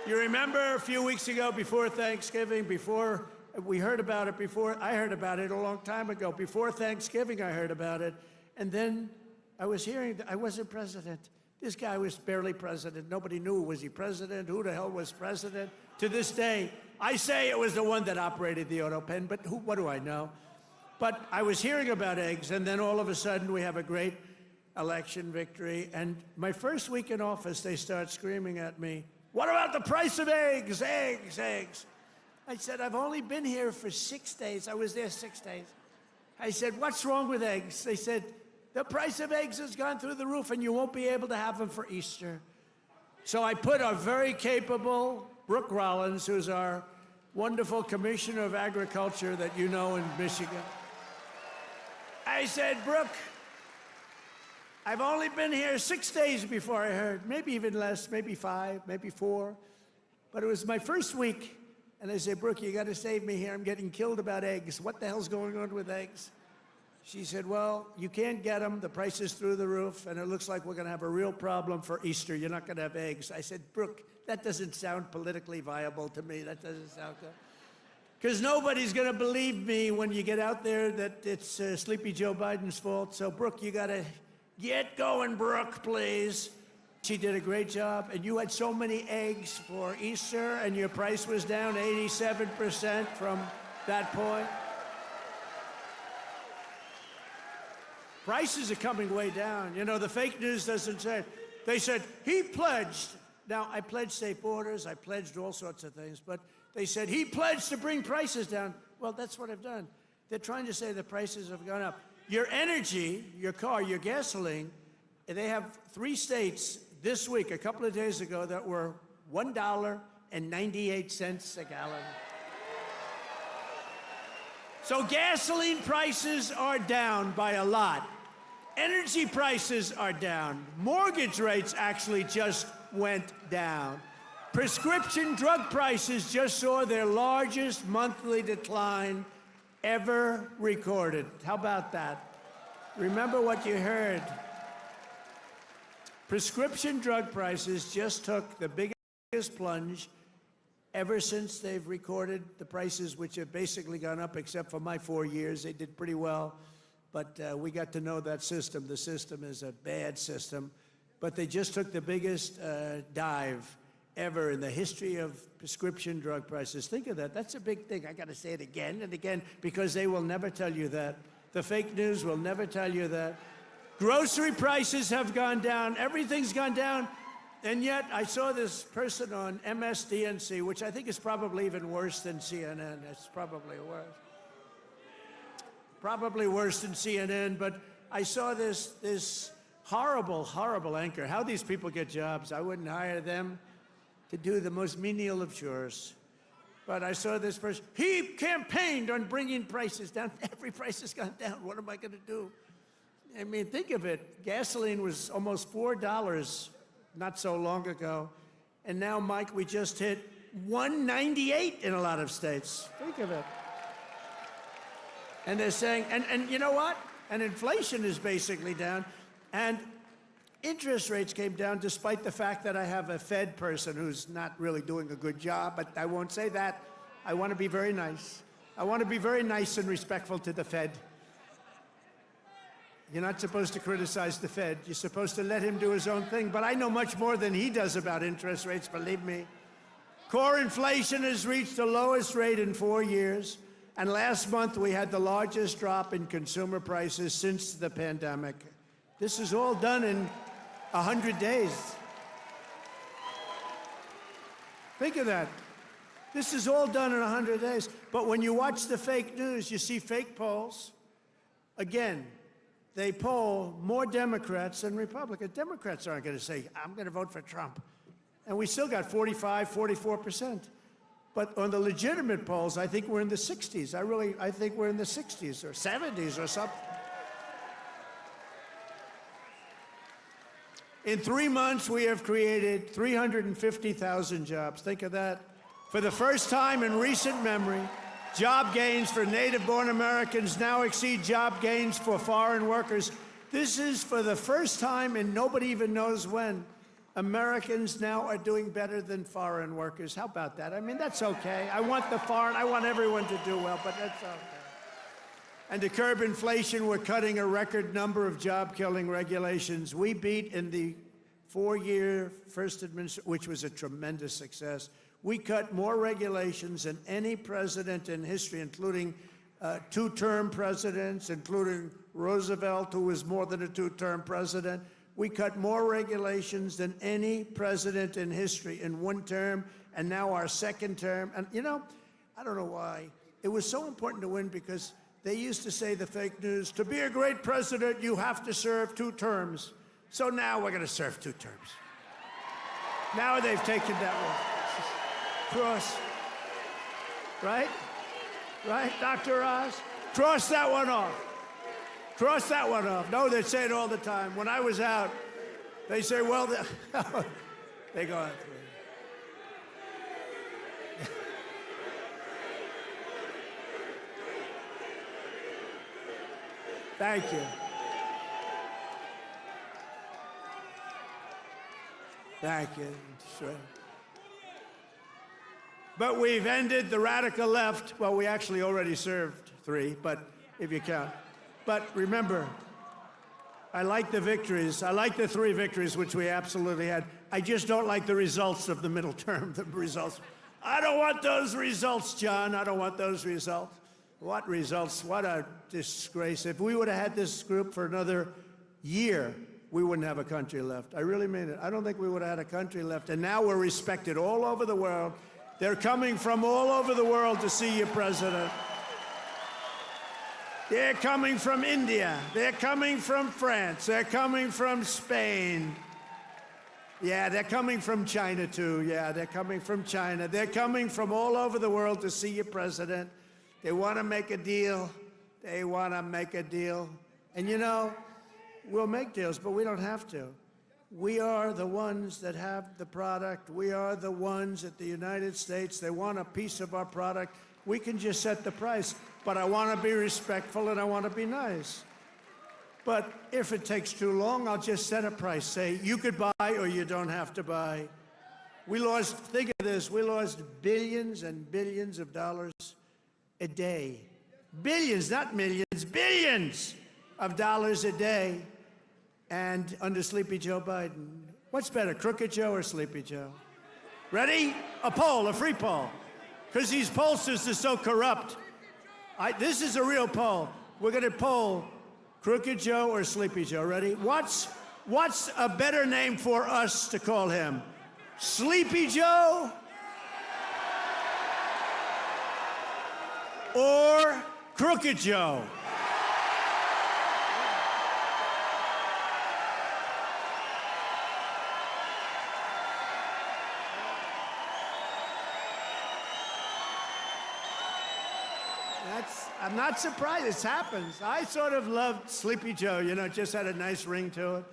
You remember a few weeks ago, before Thanksgiving, before we heard about it, I heard about it a long time ago. Before Thanksgiving, I heard about it. And then I was hearing that I wasn't president. This guy was barely president. Nobody knew, was he president? Who the hell was president? To this day, I say it was the one that operated the auto pen, but what do I know? But I was hearing about eggs, and then all of a sudden we have a great election victory. And my first week in office, they start screaming at me, "What about the price of eggs? Eggs, eggs." I said, "I've only been here for 6 days. I was there 6 days." I said, "What's wrong with eggs?" They said, "The price of eggs has gone through the roof, and you won't be able to have them for Easter." So I put our very capable Brooke Rollins, who's our wonderful Commissioner of Agriculture that you know in Michigan. I said, "Brooke, I've only been here 6 days before I heard, maybe even less, maybe 5, maybe 4. But it was my first week. And I said, "Brooke, you got to save me here. I'm getting killed about eggs. What the hell's going on with eggs?" She said, "Well, you can't get them. The price is through the roof, and it looks like we're going to have a real problem for Easter. You're not going to have eggs." I said, "Brooke, that doesn't sound politically viable to me. That doesn't sound good. Because nobody's going to believe me when you get out there that it's Sleepy Joe Biden's fault. So, Brooke, you got to get going, Brooke, please." She did a great job, and you had so many eggs for Easter, and your price was down 87% from that point. Prices are coming way down. You know, the fake news doesn't say. They said, he pledged. Now, I pledged safe borders. I pledged all sorts of things. But they said, he pledged to bring prices down. Well, that's what I've done. They're trying to say the prices have gone up. Your energy, your car, your gasoline, they have 3 states this week, a couple of days ago, that were $1.98 a gallon. So gasoline prices are down by a lot. Energy prices are down. Mortgage rates actually just went down. Prescription drug prices just saw their largest monthly decline ever recorded. How about that? Remember what you heard. Prescription drug prices just took the biggest plunge ever since they've recorded the prices, which have basically gone up, except for my 4 years. They did pretty well, but we got to know that system. The system is a bad system, but they just took the biggest dive ever in the history of prescription drug prices. Think of that. That's a big thing. I got to say it again and again, because they will never tell you that. The fake news will never tell you that. Grocery prices have gone down. Everything's gone down. And yet, I saw this person on MSDNC, which I think is probably even worse than CNN. It's probably worse. Probably worse than CNN. But I saw this horrible, horrible anchor. How these people get jobs. I wouldn't hire them to do the most menial of chores. But I saw this person. He campaigned on bringing prices down. Every price has gone down. What am I going to do? I mean, think of it. Gasoline was almost $4 not so long ago. And now, Mike, we just hit $1.98 in a lot of states. Think of it. And they're saying, and you know what? And inflation is basically down. And interest rates came down despite the fact that I have a Fed person who's not really doing a good job. But I won't say that. I want to be very nice. I want to be very nice and respectful to the Fed. You're not supposed to criticize the Fed. You're supposed to let him do his own thing. But I know much more than he does about interest rates, believe me. Core inflation has reached the lowest rate in 4 years. And last month, we had the largest drop in consumer prices since the pandemic. This is all done in 100 days. Think of that. This is all done in 100 days. But when you watch the fake news, you see fake polls. Again, they poll more Democrats than Republicans. Democrats aren't going to say, I'm going to vote for Trump. And we still got 45, 44%. But on the legitimate polls, I think we're in the 60s. I think we're in the 60s or 70s or something. In 3 months, we have created 350,000 jobs. Think of that. For the first time in recent memory, job gains for native-born Americans now exceed job gains for foreign workers. This is for the first time, and nobody even knows when, Americans now are doing better than foreign workers. How about that? I mean, that's okay. I want everyone to do well, but that's okay. And to curb inflation, we're cutting a record number of job-killing regulations. We beat in the 4-year first administration, which was a tremendous success. We cut more regulations than any president in history, including 2-term presidents, including Roosevelt, who was more than a 2-term president. We cut more regulations than any president in history in 1 term, and now our 2nd term. And, you know, I don't know why. It was so important to win because they used to say, the fake news, to be a great president, you have to serve 2 terms. So now we're going to serve 2 terms. Now they've taken that one. Cross. Right? Right, Dr. Oz? Cross that one off. Cross that one off. No, they say it all the time. When I was out, they say, well, they go out. Thank you. Thank you. Sure. But we've ended the radical left. Well, we actually already served 3, but if you count. But remember, I like the victories. I like the 3 victories, which we absolutely had. I just don't like the results of the middle term, the results. I don't want those results, John. I don't want those results. What results? What a disgrace. If we would have had this group for another year, we wouldn't have a country left. I really mean it. I don't think we would have had a country left. And now we're respected all over the world. They're coming from all over the world to see you, President. They're coming from India. They're coming from France. They're coming from Spain. Yeah, they're coming from China, too. Yeah, they're coming from China. They're coming from all over the world to see you, President. They want to make a deal. They want to make a deal. And, you know, we'll make deals, but we don't have to. We are the ones that have the product. We are the ones at the United States. They want a piece of our product. We can just set the price. But I want to be respectful and I want to be nice. But if it takes too long, I'll just set a price. Say, you could buy or you don't have to buy. We lost, think of this, we lost billions and billions of dollars a day. Billions, not millions, billions of dollars a day. And under Sleepy Joe Biden. What's better, Crooked Joe or Sleepy Joe? Ready? A poll, a free poll. Because these pollsters are so corrupt. This is a real poll. We're going to poll Crooked Joe or Sleepy Joe. Ready? What's a better name for us to call him? Sleepy Joe? Or Crooked Joe? I'm not surprised. It happens. I sort of loved Sleepy Joe, you know, it just had a nice ring to it.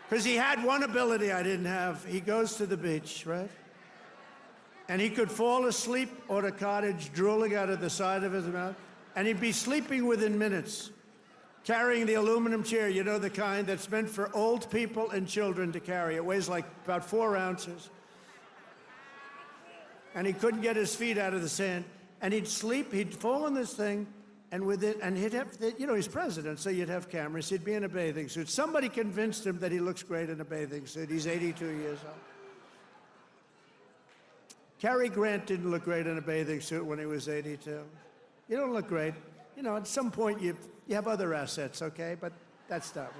Because he had one ability I didn't have. He goes to the beach, right? And he could fall asleep on a cottage drooling out of the side of his mouth, and he'd be sleeping within minutes, carrying the aluminum chair, you know, the kind that's meant for old people and children to carry. It weighs like about 4 ounces. And he couldn't get his feet out of the sand. And he'd sleep, he'd fall on this thing, and he'd have, you know, he's president, so you'd have cameras. He'd be in a bathing suit. Somebody convinced him that he looks great in a bathing suit. He's 82 years old. Cary Grant didn't look great in a bathing suit when he was 82. You don't look great. You know, at some point you have other assets, okay? But that's not right.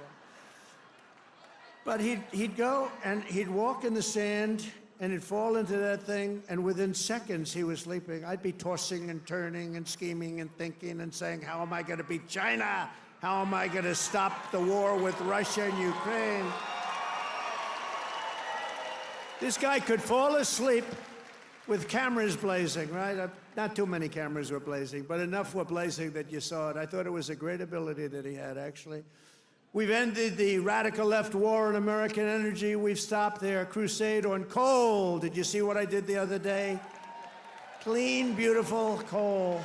But he'd go and he'd walk in the sand and he'd fall into that thing, and within seconds he was sleeping. I'd be tossing and turning and scheming and thinking and saying, how am I going to beat China? How am I going to stop the war with Russia and Ukraine? This guy could fall asleep with cameras blazing, right? Not too many cameras were blazing, but enough were blazing that you saw it. I thought it was a great ability that he had, actually. We've ended the radical left war on American energy. We've stopped their crusade on coal. Did you see what I did the other day? Clean, beautiful coal.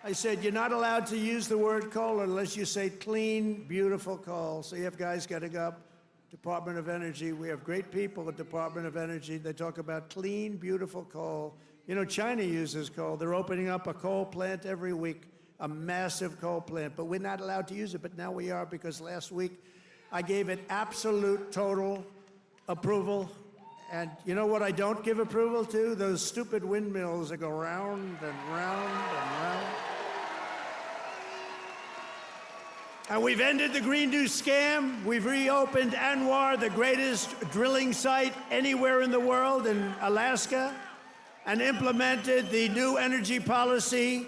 I said, you're not allowed to use the word coal unless you say clean, beautiful coal. So you have guys getting up, Department of Energy. We have great people at Department of Energy. They talk about clean, beautiful coal. You know, China uses coal. They're opening up a coal plant every week, a massive coal plant, but we're not allowed to use it, but now we are, because last week I gave it absolute, total approval. And you know what I don't give approval to? Those stupid windmills that go round and round and round. And we've ended the Green New scam. We've reopened ANWR, the greatest drilling site anywhere in the world, in Alaska, and implemented the new energy policy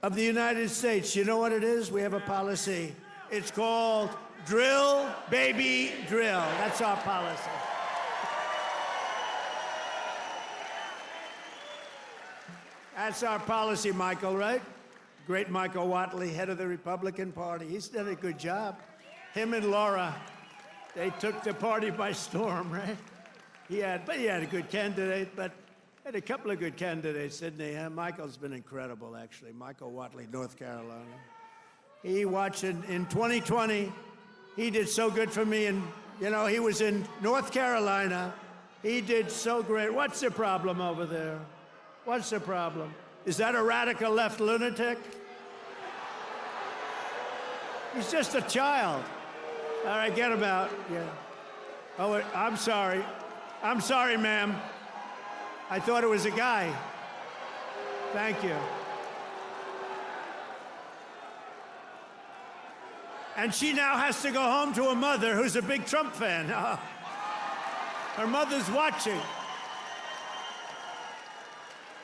of the United States. You know what it is? We have a policy. It's called Drill, Baby, Drill. That's our policy. That's our policy, Michael, right? Great Michael Whatley, head of the Republican Party. He's done a good job. Him and Laura, they took the party by storm, right? He had a good candidate, but had a couple of good candidates, didn't he? Michael's been incredible, actually. Michael Whatley, North Carolina. He watched in 2020. He did so good for me, and you know, he was in North Carolina. He did so great. What's the problem over there? What's the problem? Is that a radical left lunatic? He's just a child. All right, get him out. Yeah. Oh, I'm sorry. I'm sorry, ma'am. I thought it was a guy. Thank you. And she now has to go home to a mother who's a big Trump fan. Her mother's watching.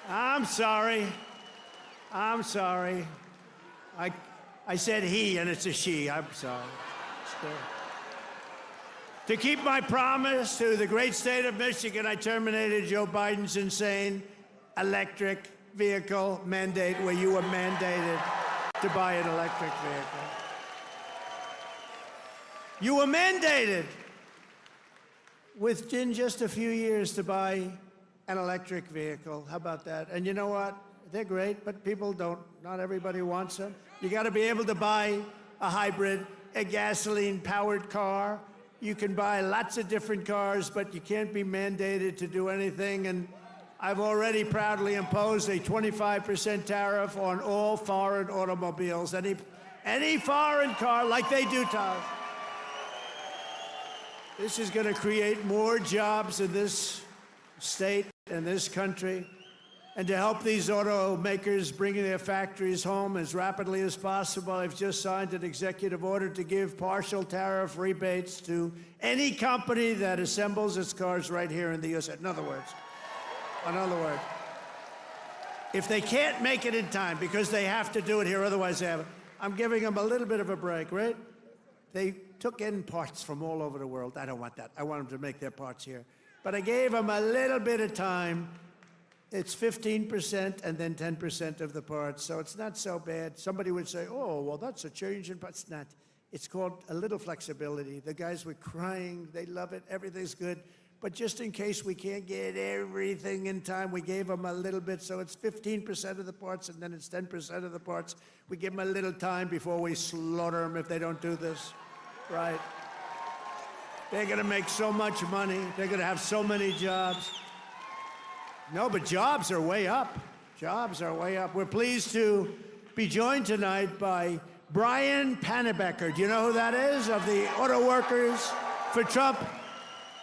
I'm sorry. I'm sorry. I said he, and it's a she. I'm sorry. To keep my promise to the great state of Michigan, I terminated Joe Biden's insane electric vehicle mandate, where you were mandated to buy an electric vehicle. You were mandated within just a few years to buy an electric vehicle. How about that? And you know what? They're great, but people don't. Not everybody wants them. You got to be able to buy a hybrid, a gasoline-powered car. You can buy lots of different cars, but you can't be mandated to do anything. And I've already proudly imposed a 25% tariff on all foreign automobiles. Any foreign car, like they do to us. This is going to create more jobs in this state and this country. And to help these automakers bring their factories home as rapidly as possible, I've just signed an executive order to give partial tariff rebates to any company that assembles its cars right here in the U.S. In other words, if they can't make it in time because they have to do it here, otherwise they haven't, I'm giving them a little bit of a break, right? They took in parts from all over the world. I don't want that. I want them to make their parts here. But I gave them a little bit of time. It's 15% and then 10% of the parts, so it's not so bad. Somebody would say, oh, well, that's a change in parts. It's not. It's called a little flexibility. The guys were crying. They love it. Everything's good. But just in case we can't get everything in time, we gave them a little bit. So it's 15% of the parts, and then it's 10% of the parts. We give them a little time before we slaughter them if they don't do this. Right? They're going to make so much money. They're going to have so many jobs. No, but jobs are way up. Jobs are way up. We're pleased to be joined tonight by Brian Panebecker. Do you know who that is? Of the auto workers for Trump.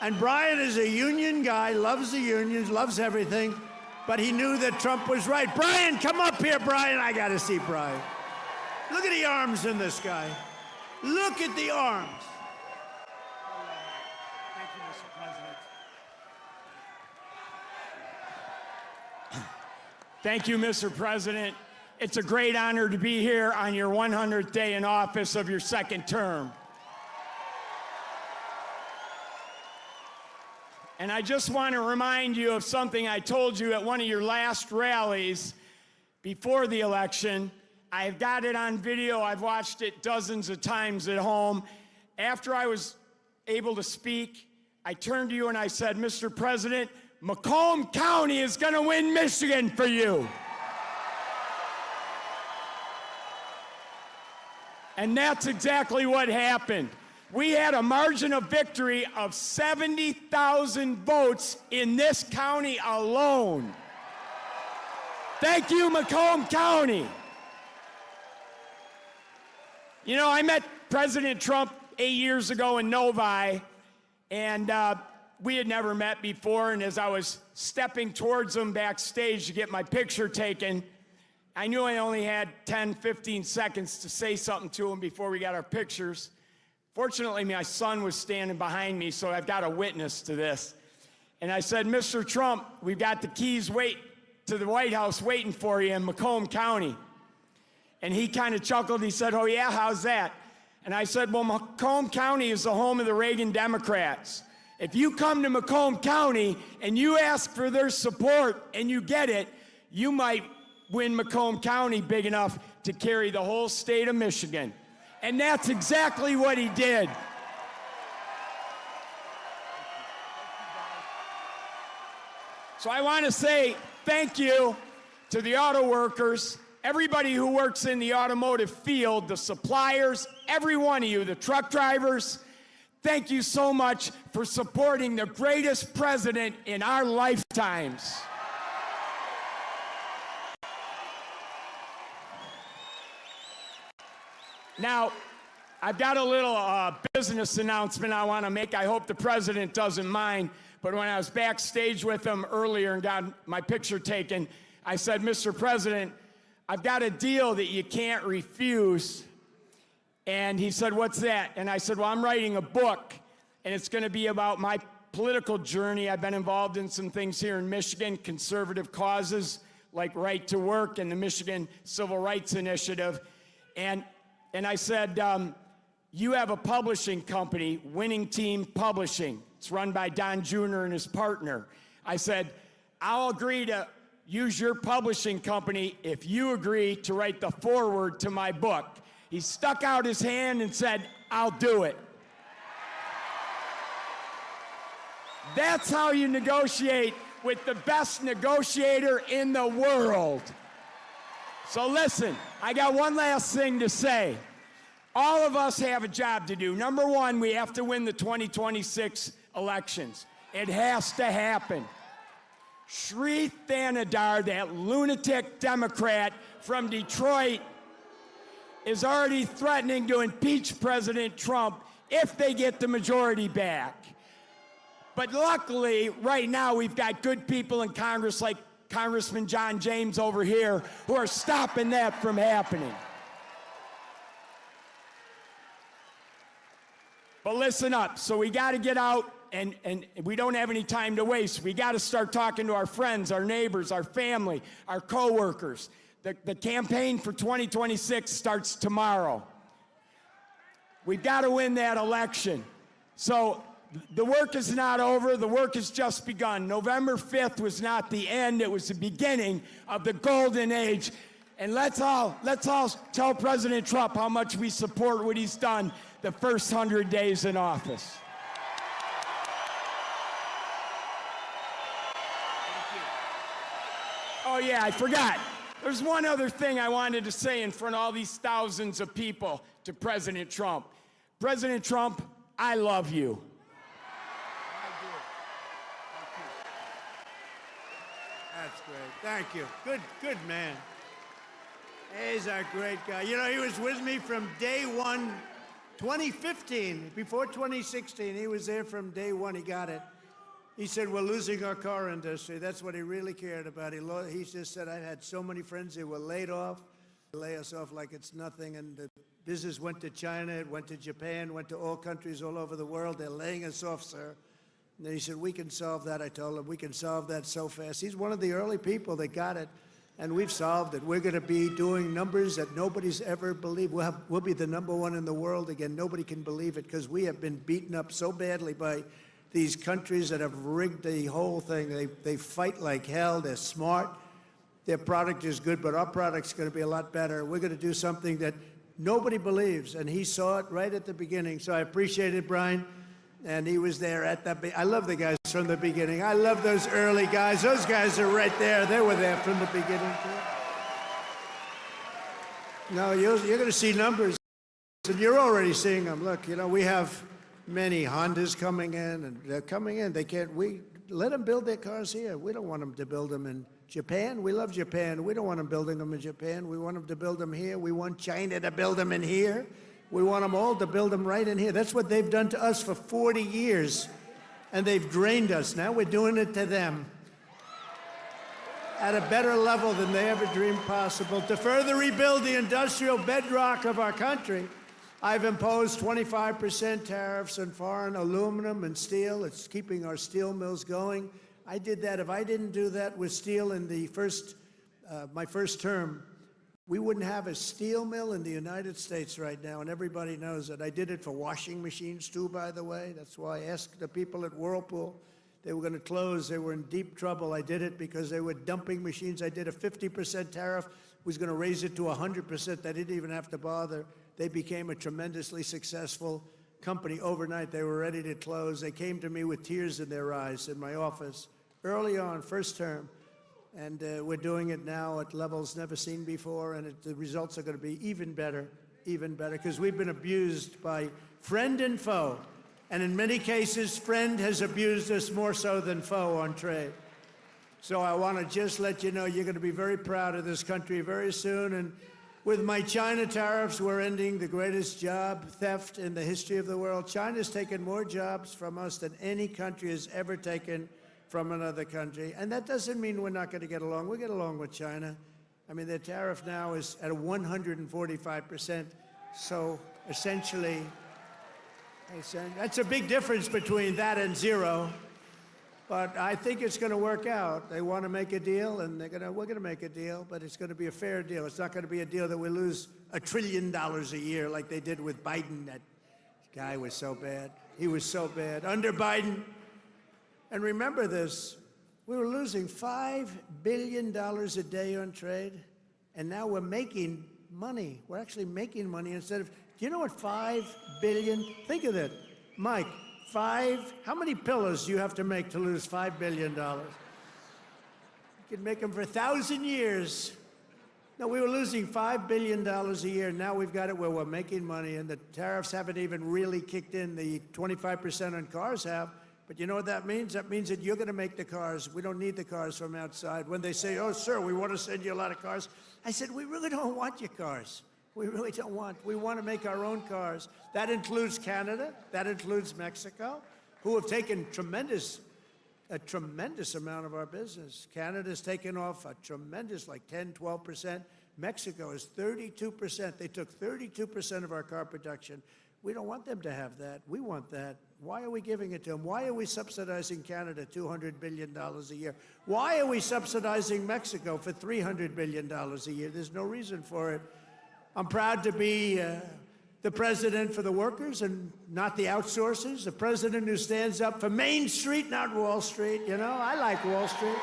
And Brian is a union guy, loves the unions, loves everything, but he knew that Trump was right. Brian, come up here, Brian. I got to see Brian. Look at the arms in this guy. Look at the arms. Thank you, Mr. President. Thank you, Mr. President. It's a great honor to be here on your 100th day in office of your second term. And I just want to remind you of something I told you at one of your last rallies before the election. I've got it on video. I've watched it dozens of times at home. After I was able to speak, I turned to you and I said, Mr. President, Macomb County is going to win Michigan for you. And that's exactly what happened. We had a margin of victory of 70,000 votes in this county alone. Thank you, Macomb County. You know, I met President Trump 8 years ago in Novi, and we had never met before, and as I was stepping towards him backstage to get my picture taken, I knew I only had 10, 15 seconds to say something to him before we got our pictures. Fortunately, my son was standing behind me, so I've got a witness to this. And I said, Mr. Trump, we've got the keys to the White House waiting for you in Macomb County. And he kind of chuckled. He said, oh, yeah, how's that? And I said, well, Macomb County is the home of the Reagan Democrats. If you come to Macomb County and you ask for their support and you get it, you might win Macomb County big enough to carry the whole state of Michigan. And that's exactly what he did. So I want to say thank you to the auto workers, everybody who works in the automotive field, the suppliers, every one of you, the truck drivers. Thank you so much for supporting the greatest president in our lifetimes. Now, I've got a little business announcement I want to make. I hope the president doesn't mind. But when I was backstage with him earlier and got my picture taken, I said, Mr. President, I've got a deal that you can't refuse. And he said, what's that? And I said, well, I'm writing a book, and it's going to be about my political journey. I've been involved in some things here in Michigan, conservative causes like right to work and the Michigan Civil Rights Initiative. And I said, you have a publishing company, Winning Team Publishing. It's run by Don Jr. and his partner. I said, I'll agree to use your publishing company if you agree to write the foreword to my book. He stuck out his hand and said, I'll do it. That's how you negotiate with the best negotiator in the world. So listen, I got one last thing to say. All of us have a job to do. Number one, we have to win the 2026 elections. It has to happen. Sri Thanadar, that lunatic Democrat from Detroit, is already threatening to impeach President Trump if they get the majority back. But luckily, right now, we've got good people in Congress like Congressman John James over here who are stopping that from happening. But listen up. So we got to get out, and we don't have any time to waste. We got to start talking to our friends, our neighbors, our family, our coworkers. The campaign for 2026 starts tomorrow. We've got to win that election. So the work is not over. The work has just begun. November 5th was not the end. It was the beginning of the golden age. And let's all tell President Trump how much we support what he's done the first 100 days in office. Oh yeah, I forgot. There's one other thing I wanted to say in front of all these thousands of people to President Trump. President Trump, I love you. That's great. Thank you. Good man. He's a great guy. You know, he was with me from day one, 2015. Before 2016, he was there from day one. He got it. He said, we're losing our car industry. That's what he really cared about. He just said, I had so many friends who were laid off. They lay us off like it's nothing. And the business went to China, it went to Japan, went to all countries all over the world. They're laying us off, sir. And then he said, we can solve that. I told him, we can solve that so fast. He's one of the early people that got it. And we've solved it. We're going to be doing numbers that nobody's ever believed. We'll be the #1 in the world again. Nobody can believe it because we have been beaten up so badly by these countries that have rigged the whole thing. They fight like hell. They're smart. Their product is good, but our product's going to be a lot better. We're going to do something that nobody believes, and he saw it right at the beginning. So I appreciate it, Brian. And he was there at the I love the guys from the beginning. I love those early guys. Those guys are right there. They were there from the beginning, too. No, you're going to see numbers, and you're already seeing them. Look, you know, we have many Hondas coming in, and they're coming in. We let them build their cars here. We don't want them to build them in Japan. We love Japan. We don't want them building them in Japan. We want them to build them here. We want China to build them in here. We want them all to build them right in here. That's what they've done to us for 40 years, and they've drained us. Now we're doing it to them at a better level than they ever dreamed possible. To further rebuild the industrial bedrock of our country, I've imposed 25% tariffs on foreign aluminum and steel. It's keeping our steel mills going. I did that. If I didn't do that with steel in the my first term, we wouldn't have a steel mill in the United States right now, and everybody knows it. I did it for washing machines, too, by the way. That's why I asked the people at Whirlpool. They were going to close. They were in deep trouble. I did it because they were dumping machines. I did a 50% tariff. Was going to raise it to 100%. They didn't even have to bother. They became a tremendously successful company overnight. They were ready to close. They came to me with tears in their eyes in my office early on, first term. And we're doing it now at levels never seen before, and the results are going to be even better, because we've been abused by friend and foe. And in many cases, friend has abused us more so than foe on trade. So I want to just let you know you're going to be very proud of this country very soon. And with my China tariffs, we're ending the greatest job theft in the history of the world. China's taken more jobs from us than any country has ever taken from another country. And that doesn't mean we're not going to get along. We get along with China. I mean, their tariff now is at 145%. So essentially, that's a big difference between that and zero. But I think it's going to work out. They want to make a deal, and we're going to make a deal, but it's going to be a fair deal. It's not going to be a deal that we lose $1 trillion a year like they did with Biden. That guy was so bad. He was so bad. Under Biden, and remember this, we were losing $5 billion a day on trade, and now we're making money. We're actually making money instead of, do you know what $5 billion, think of that, Mike, how many pillows do you have to make to lose $5 billion? You can make them for 1,000 years. No, we were losing $5 billion a year. Now we've got it where we're making money, and the tariffs haven't even really kicked in. The 25% on cars have. But you know what that means? That means that you're going to make the cars. We don't need the cars from outside. When they say, oh, sir, we want to send you a lot of cars, I said, we really don't want your cars. We really don't want. We want to make our own cars. That includes Canada. That includes Mexico, who have taken a tremendous amount of our business. Canada's taken off a tremendous, like 10, 12%. Mexico is 32%. They took 32% of our car production. We don't want them to have that. We want that. Why are we giving it to them? Why are we subsidizing Canada $200 billion a year? Why are we subsidizing Mexico for $300 billion a year? There's no reason for it. I'm proud to be the president for the workers and not the outsourcers, the president who stands up for Main Street, not Wall Street. You know, I like Wall Street.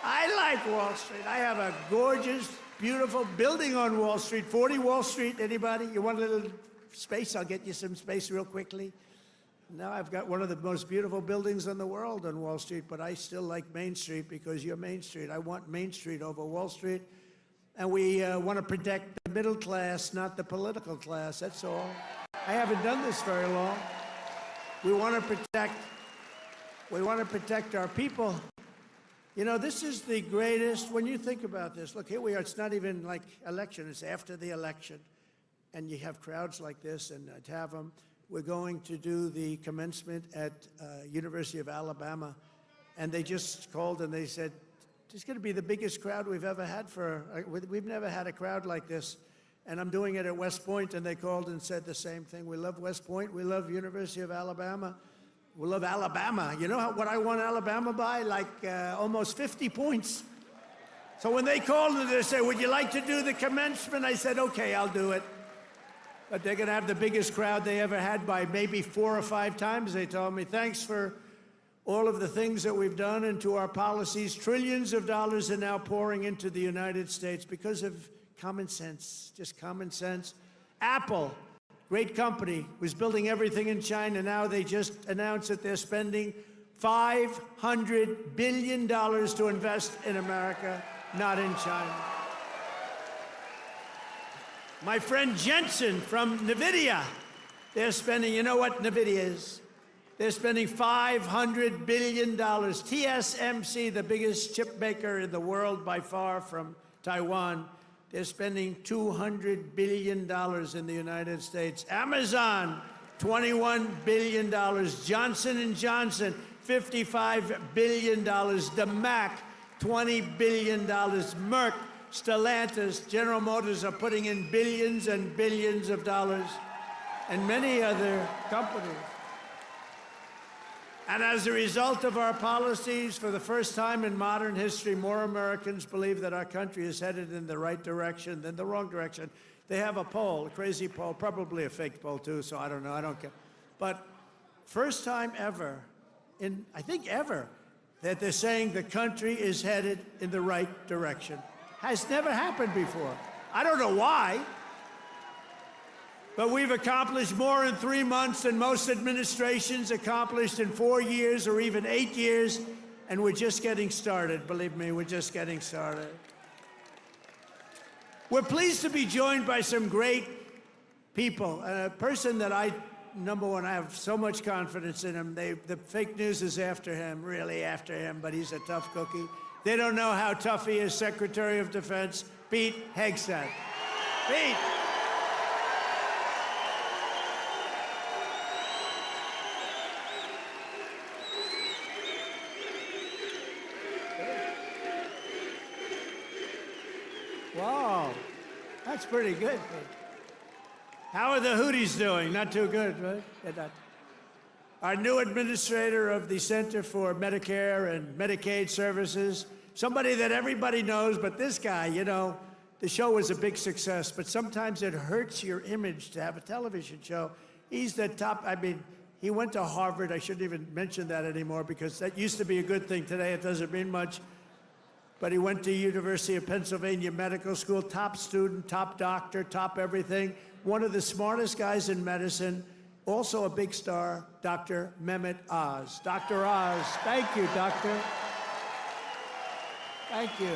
I like Wall Street. I have a gorgeous, beautiful building on Wall Street, 40 Wall Street. Anybody? You want a little space? I'll get you some space real quickly. Now I've got one of the most beautiful buildings in the world on Wall Street, but I still like Main Street because you're Main Street. I want Main Street over Wall Street. And we want to protect the middle class, not the political class, that's all. I haven't done this very long. We want to protect our people. You know, this is the greatest, when you think about this, look, here we are, it's not even like election, it's after the election. And you have crowds like this, and to have them. We're going to do the commencement at University of Alabama. And they just called and they said, it's going to be the biggest crowd we've ever had we've never had a crowd like this. And I'm doing it at West Point, and they called and said the same thing. We love West Point, we love University of Alabama. We love Alabama. You know what I won Alabama by? Like almost 50 points. So when they called and they said, would you like to do the commencement? I said, okay, I'll do it. But they're going to have the biggest crowd they ever had by maybe 4 or 5 times, they told me. Thanks for all of the things that we've done and to our policies. Trillions of dollars are now pouring into the United States because of common sense, just common sense. Apple, great company, was building everything in China. Now they just announced that they're spending $500 billion to invest in America, not in China. My friend Jensen from NVIDIA, they're spending, you know what NVIDIA is? They're spending $500 billion. TSMC, the biggest chip maker in the world by far from Taiwan, they're spending $200 billion in the United States. Amazon, $21 billion. Johnson & Johnson, $55 billion. The Mac, $20 billion. Merck, Stellantis, General Motors are putting in billions and billions of dollars, and many other companies. And as a result of our policies, for the first time in modern history, more Americans believe that our country is headed in the right direction than the wrong direction. They have a poll, a crazy poll, probably a fake poll too, so I don't know, I don't care. But first time ever, I think ever, that they're saying the country is headed in the right direction. Has never happened before. I don't know why, but we've accomplished more in 3 months than most administrations accomplished in 4 years or even 8 years, and we're just getting started. Believe me, we're just getting started. We're pleased to be joined by some great people. A person that number one, I have so much confidence in him. The fake news is after him, really after him, but he's a tough cookie. They don't know how tough he is, Secretary of Defense, Pete Hegseth. Pete. Wow, that's pretty good. How are the Houthis doing? Not too good, right? Our new administrator of the Center for Medicare and Medicaid Services, somebody that everybody knows, but this guy, you know, the show was a big success, but sometimes it hurts your image to have a television show. He's the top, I mean, he went to Harvard. I shouldn't even mention that anymore because that used to be a good thing. Today it doesn't mean much. But he went to University of Pennsylvania Medical School, top student, top doctor, top everything. One of the smartest guys in medicine, also a big star, Dr. Mehmet Oz. Dr. Oz, thank you, doctor. Thank you.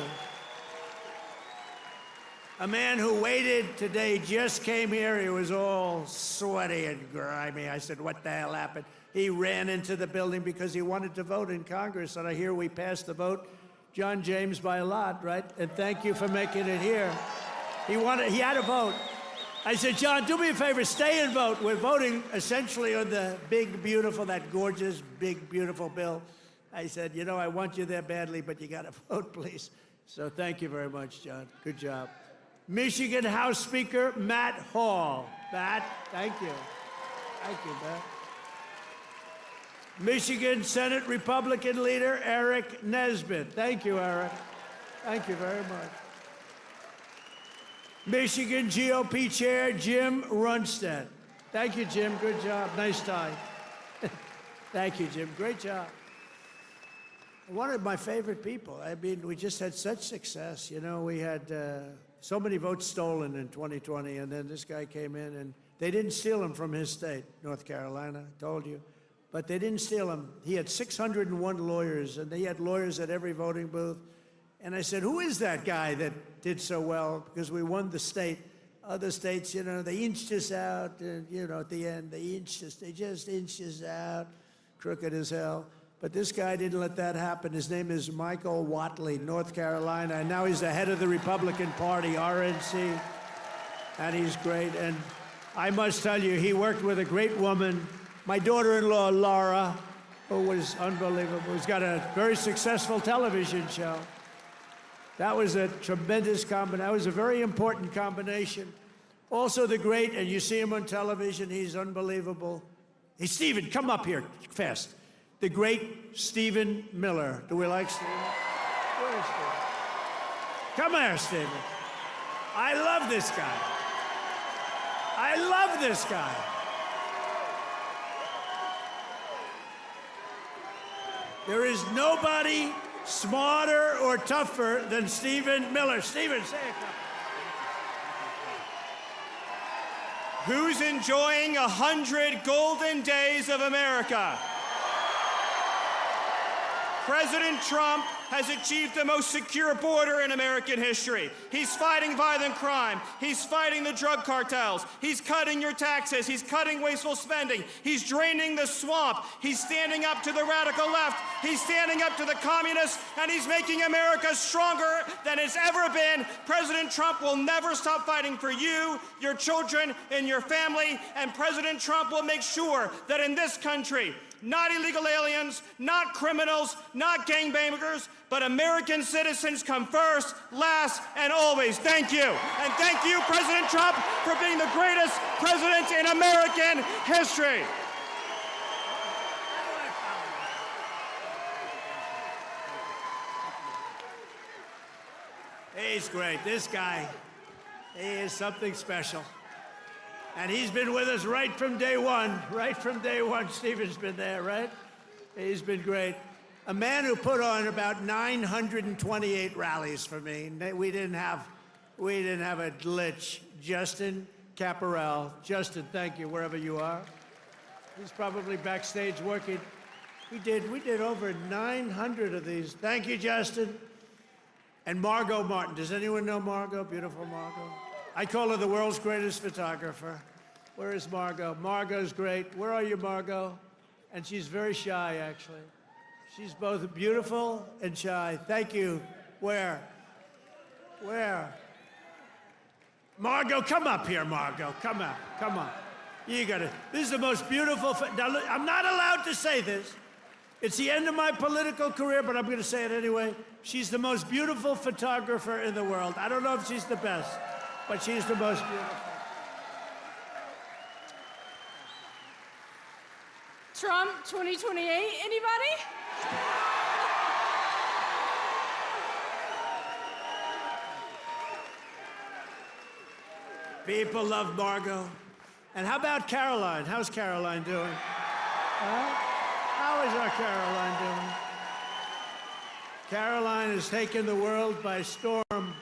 A man who waited today just came here. He was all sweaty and grimy. I said, what the hell happened? He ran into the building because he wanted to vote in Congress, and I hear we passed the vote. John James by a lot, right? And thank you for making it here. He had a vote. I said, John, do me a favor, stay and vote. We're voting essentially on the big, beautiful, that gorgeous, big, beautiful bill. I said, you know, I want you there badly, but you got to vote, please. So thank you very much, John. Good job. Michigan House Speaker Matt Hall. Matt, thank you. Thank you, Matt. Michigan Senate Republican leader Eric Nesbitt. Thank you, Eric. Thank you very much. Michigan GOP Chair Jim Runstead. Thank you, Jim. Good job. Nice tie. Thank you, Jim. Great job. One of my favorite people. I mean, we just had such success. You know, we had so many votes stolen in 2020, and then this guy came in, and they didn't steal them from his state, North Carolina, I told you. But they didn't steal him. He had 601 lawyers, and he had lawyers at every voting booth. And I said, who is that guy that did so well? Because we won the state. Other states, you know, they inched us out, and, you know, at the end, they just inched us out, crooked as hell. But this guy didn't let that happen. His name is Michael Whatley, North Carolina, and now he's the head of the Republican Party, RNC, and he's great. And I must tell you, he worked with a great woman, my daughter-in-law, Laura, who was unbelievable, who's got a very successful television show. That was a tremendous combination. That was a very important combination. Also the great, and you see him on television, he's unbelievable. Hey, Stephen, come up here fast. The great Stephen Miller. Do we like Stephen? Where is Stephen? Come here, Stephen. I love this guy. I love this guy. There is nobody smarter or tougher than Stephen Miller. Stephen, say a couple. Who's enjoying 100 golden days of America? President Trump has achieved the most secure border in American history. He's fighting violent crime. He's fighting the drug cartels. He's cutting your taxes. He's cutting wasteful spending. He's draining the swamp. He's standing up to the radical left. He's standing up to the communists, and he's making America stronger than it's ever been. President Trump will never stop fighting for you, your children, and your family, and President Trump will make sure that in this country, not illegal aliens, not criminals, not gangbangers, but American citizens come first, last, and always. Thank you. And thank you, President Trump, for being the greatest president in American history. He's great. This guy, he is something special. And he's been with us right from day one. Right from day one, Stephen's been there, right? He's been great. A man who put on about 928 rallies for me. We didn't have a glitch. Justin Caparel. Justin, thank you, wherever you are. He's probably backstage working. We did over 900 of these. Thank you, Justin. And Margot Martin. Does anyone know Margot? Beautiful Margot. I call her the world's greatest photographer. Where is Margot? Margot's great. Where are you, Margot? And she's very shy, actually. She's both beautiful and shy. Thank you. Where? Where? Margot, come up here, Margot. Come up. Come on. You got it. This is the most beautiful. Now, look, I'm not allowed to say this. It's the end of my political career, but I'm going to say it anyway. She's the most beautiful photographer in the world. I don't know if she's the best, but she's the most beautiful. Trump 2028, anybody? People love Margot. And how about Caroline? How's Caroline doing? How is our Caroline doing? Caroline has taken the world by storm.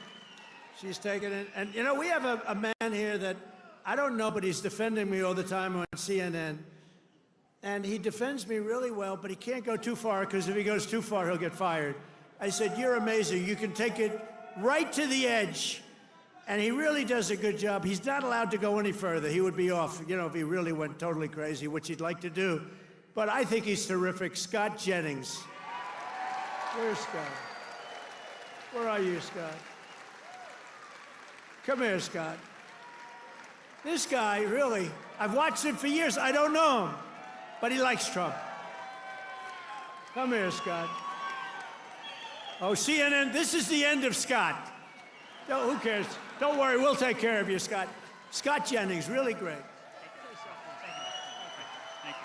She's taken it. And, you know, we have a man here that I don't know, but he's defending me all the time on CNN. And he defends me really well, but he can't go too far, because if he goes too far, he'll get fired. I said, you're amazing. You can take it right to the edge. And he really does a good job. He's not allowed to go any further. He would be off, you know, if he really went totally crazy, which he'd like to do. But I think he's terrific. Scott Jennings. Where's Scott? Where are you, Scott? Come here, Scott. This guy, really, I've watched him for years. I don't know him, but he likes Trump. Come here, Scott. Oh, CNN, this is the end of Scott. No, who cares? Don't worry, we'll take care of you, Scott. Scott Jennings, really great.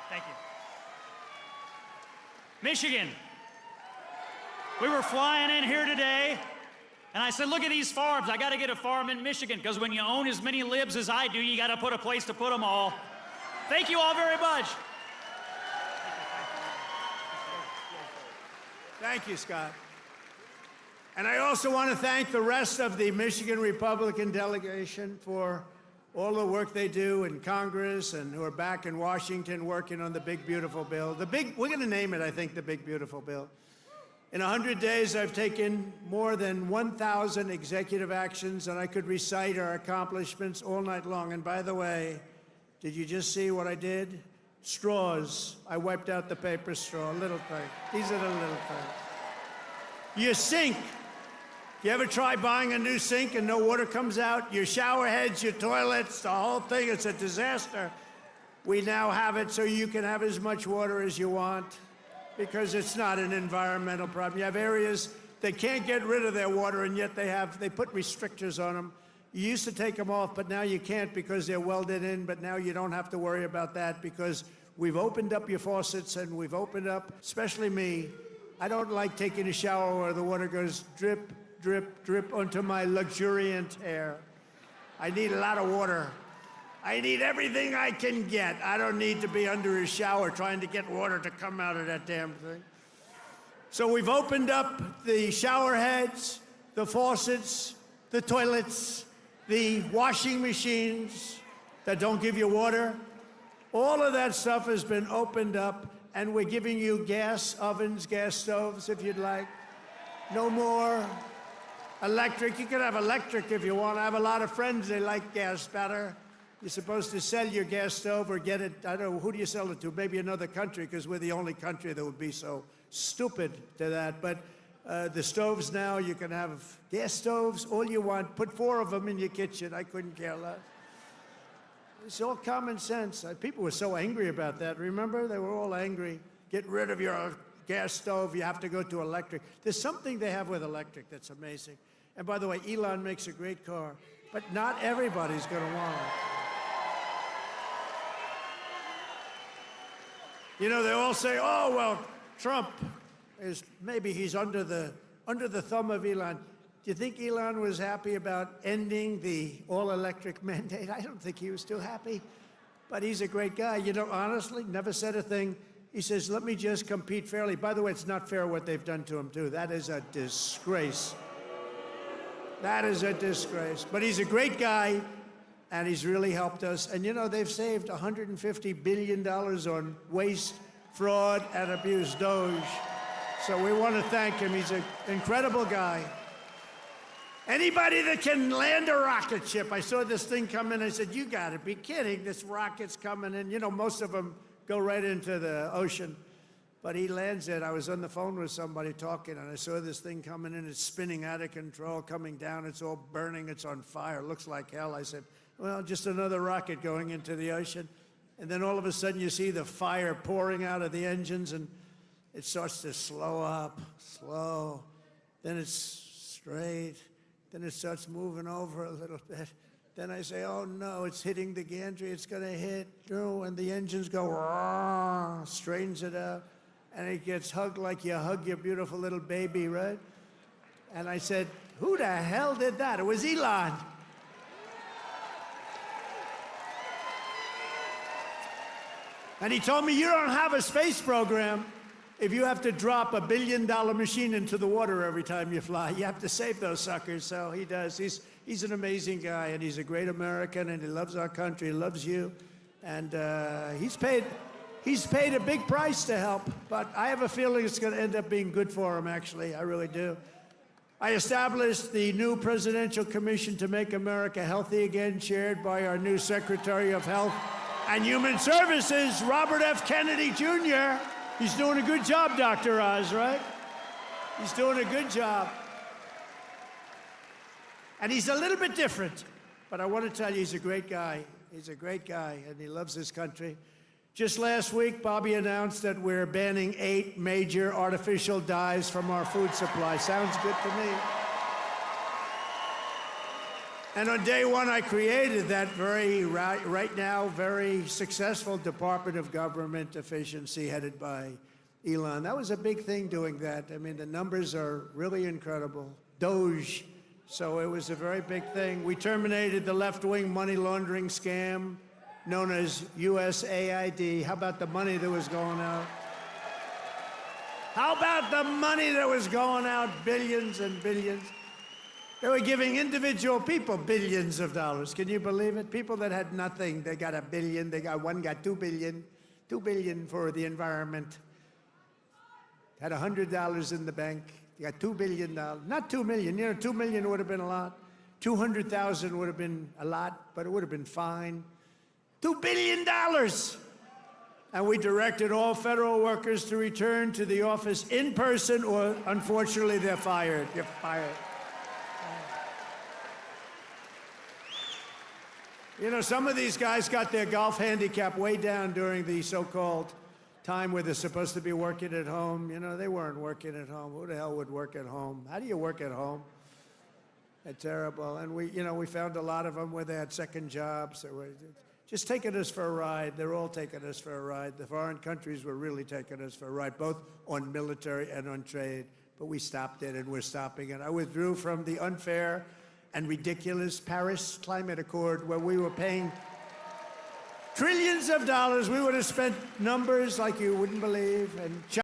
Thank you. Michigan. We were flying in here today, and I said, look at these farms. I got to get a farm in Michigan, because when you own as many libs as I do, you got to put a place to put them all. Thank you all very much. Thank you, Scott. And I also want to thank the rest of the Michigan Republican delegation for all the work they do in Congress, and who are back in Washington working on the big, beautiful bill. We're going to name it, I think, the big, beautiful bill. In 100 days, I've taken more than 1,000 executive actions, and I could recite our accomplishments all night long. And by the way, did you just see what I did? straws. I wiped out the paper straw, little thing. These are the little things. Your sink. You ever try buying a new sink and no water comes out? Your shower heads, your toilets, the whole thing, it's a disaster. We now have it so you can have as much water as you want because it's not an environmental problem. You have areas that can't get rid of their water, and yet they put restrictors on them. You used to take them off, but now you can't because they're welded in, but now you don't have to worry about that because we've opened up your faucets and we've opened up, especially me. I don't like taking a shower where the water goes drip, drip, drip onto my luxuriant hair. I need a lot of water. I need everything I can get. I don't need to be under a shower trying to get water to come out of that damn thing. So we've opened up the shower heads, the faucets, the toilets, the washing machines that don't give you water. All of that stuff has been opened up, and we're giving you gas ovens, gas stoves, if you'd like. No more electric. You can have electric if you want. I have a lot of friends, they like gas better. You're supposed to sell your gas stove or get it, I don't know, who do you sell it to? Maybe another country, because we're the only country that would be so stupid to that. But the stoves now, you can have gas stoves, all you want. Put 4 of them in your kitchen. I couldn't care less. It's all common sense. People were so angry about that. Remember? They were all angry. Get rid of your gas stove. You have to go to electric. There's something they have with electric that's amazing. And by the way, Elon makes a great car, but not everybody's going to want it. You know, they all say, oh, well, Trump is, maybe he's under the thumb of Elon. Do you think Elon was happy about ending the all-electric mandate? I don't think he was too happy, but he's a great guy. You know, honestly, never said a thing. He says, let me just compete fairly. By the way, it's not fair what they've done to him, too. That is a disgrace. That is a disgrace. But he's a great guy, and he's really helped us. And, you know, they've saved $150 billion on waste, fraud, and abuse, Doge. So we want to thank him. He's an incredible guy. Anybody that can land a rocket ship. I saw this thing come in. I said, you got to be kidding. This rocket's coming in. You know, most of them go right into the ocean. But he lands it. I was on the phone with somebody talking, and I saw this thing coming in. It's spinning out of control, coming down. It's all burning. It's on fire. It looks like hell. I said, well, just another rocket going into the ocean. And then all of a sudden you see the fire pouring out of the engines, and it starts to slow up, slow. Then it's straight. Then it starts moving over a little bit. Then I say, oh no, it's hitting the gantry. It's going to hit. And the engines go, rah, straightens it out. And it gets hugged like you hug your beautiful little baby, right? And I said, who the hell did that? It was Elon. And he told me, you don't have a space program if you have to drop $1 billion machine into the water every time you fly. You have to save those suckers. So he does. He's an amazing guy, and he's a great American, and he loves our country. He loves you. And he's paid a big price to help. But I have a feeling it's going to end up being good for him, actually. I really do. I established the new Presidential Commission to Make America Healthy Again, chaired by our new Secretary of Health and Human Services, Robert F. Kennedy, Jr. He's doing a good job, Dr. Oz, right? He's doing a good job. And he's a little bit different, but I want to tell you, he's a great guy. He's a great guy, and he loves his country. Just last week, Bobby announced that we're banning 8 major artificial dyes from our food supply. Sounds good to me. And on day one, I created that right now, very successful Department of Government Efficiency headed by Elon. That was a big thing doing that. I mean, the numbers are really incredible. Doge. So it was a very big thing. We terminated the left-wing money laundering scam known as USAID. How about the money that was going out? How about the money that was going out? Billions and billions. They were giving individual people billions of dollars. Can you believe it? People that had nothing, they got $1 billion. One got $2 billion. $2 billion for the environment. Had $100 in the bank. You got $2 billion. Not 2 million. You know, 2 million would have been a lot. 200,000 would have been a lot, but it would have been fine. $2 billion. and we directed all federal workers to return to the office in person, or unfortunately, they're fired. You're fired. You know, some of these guys got their golf handicap way down during the so-called time where they're supposed to be working at home. You know, they weren't working at home. Who the hell would work at home? How do you work at home? They're terrible. And we found a lot of them where they had second jobs. They were just taking us for a ride. They're all taking us for a ride. The foreign countries were really taking us for a ride, both on military and on trade. But we stopped it, and we're stopping it. I withdrew from the unfair and ridiculous Paris Climate Accord, where we were paying trillions of dollars. We would have spent numbers like you wouldn't believe. And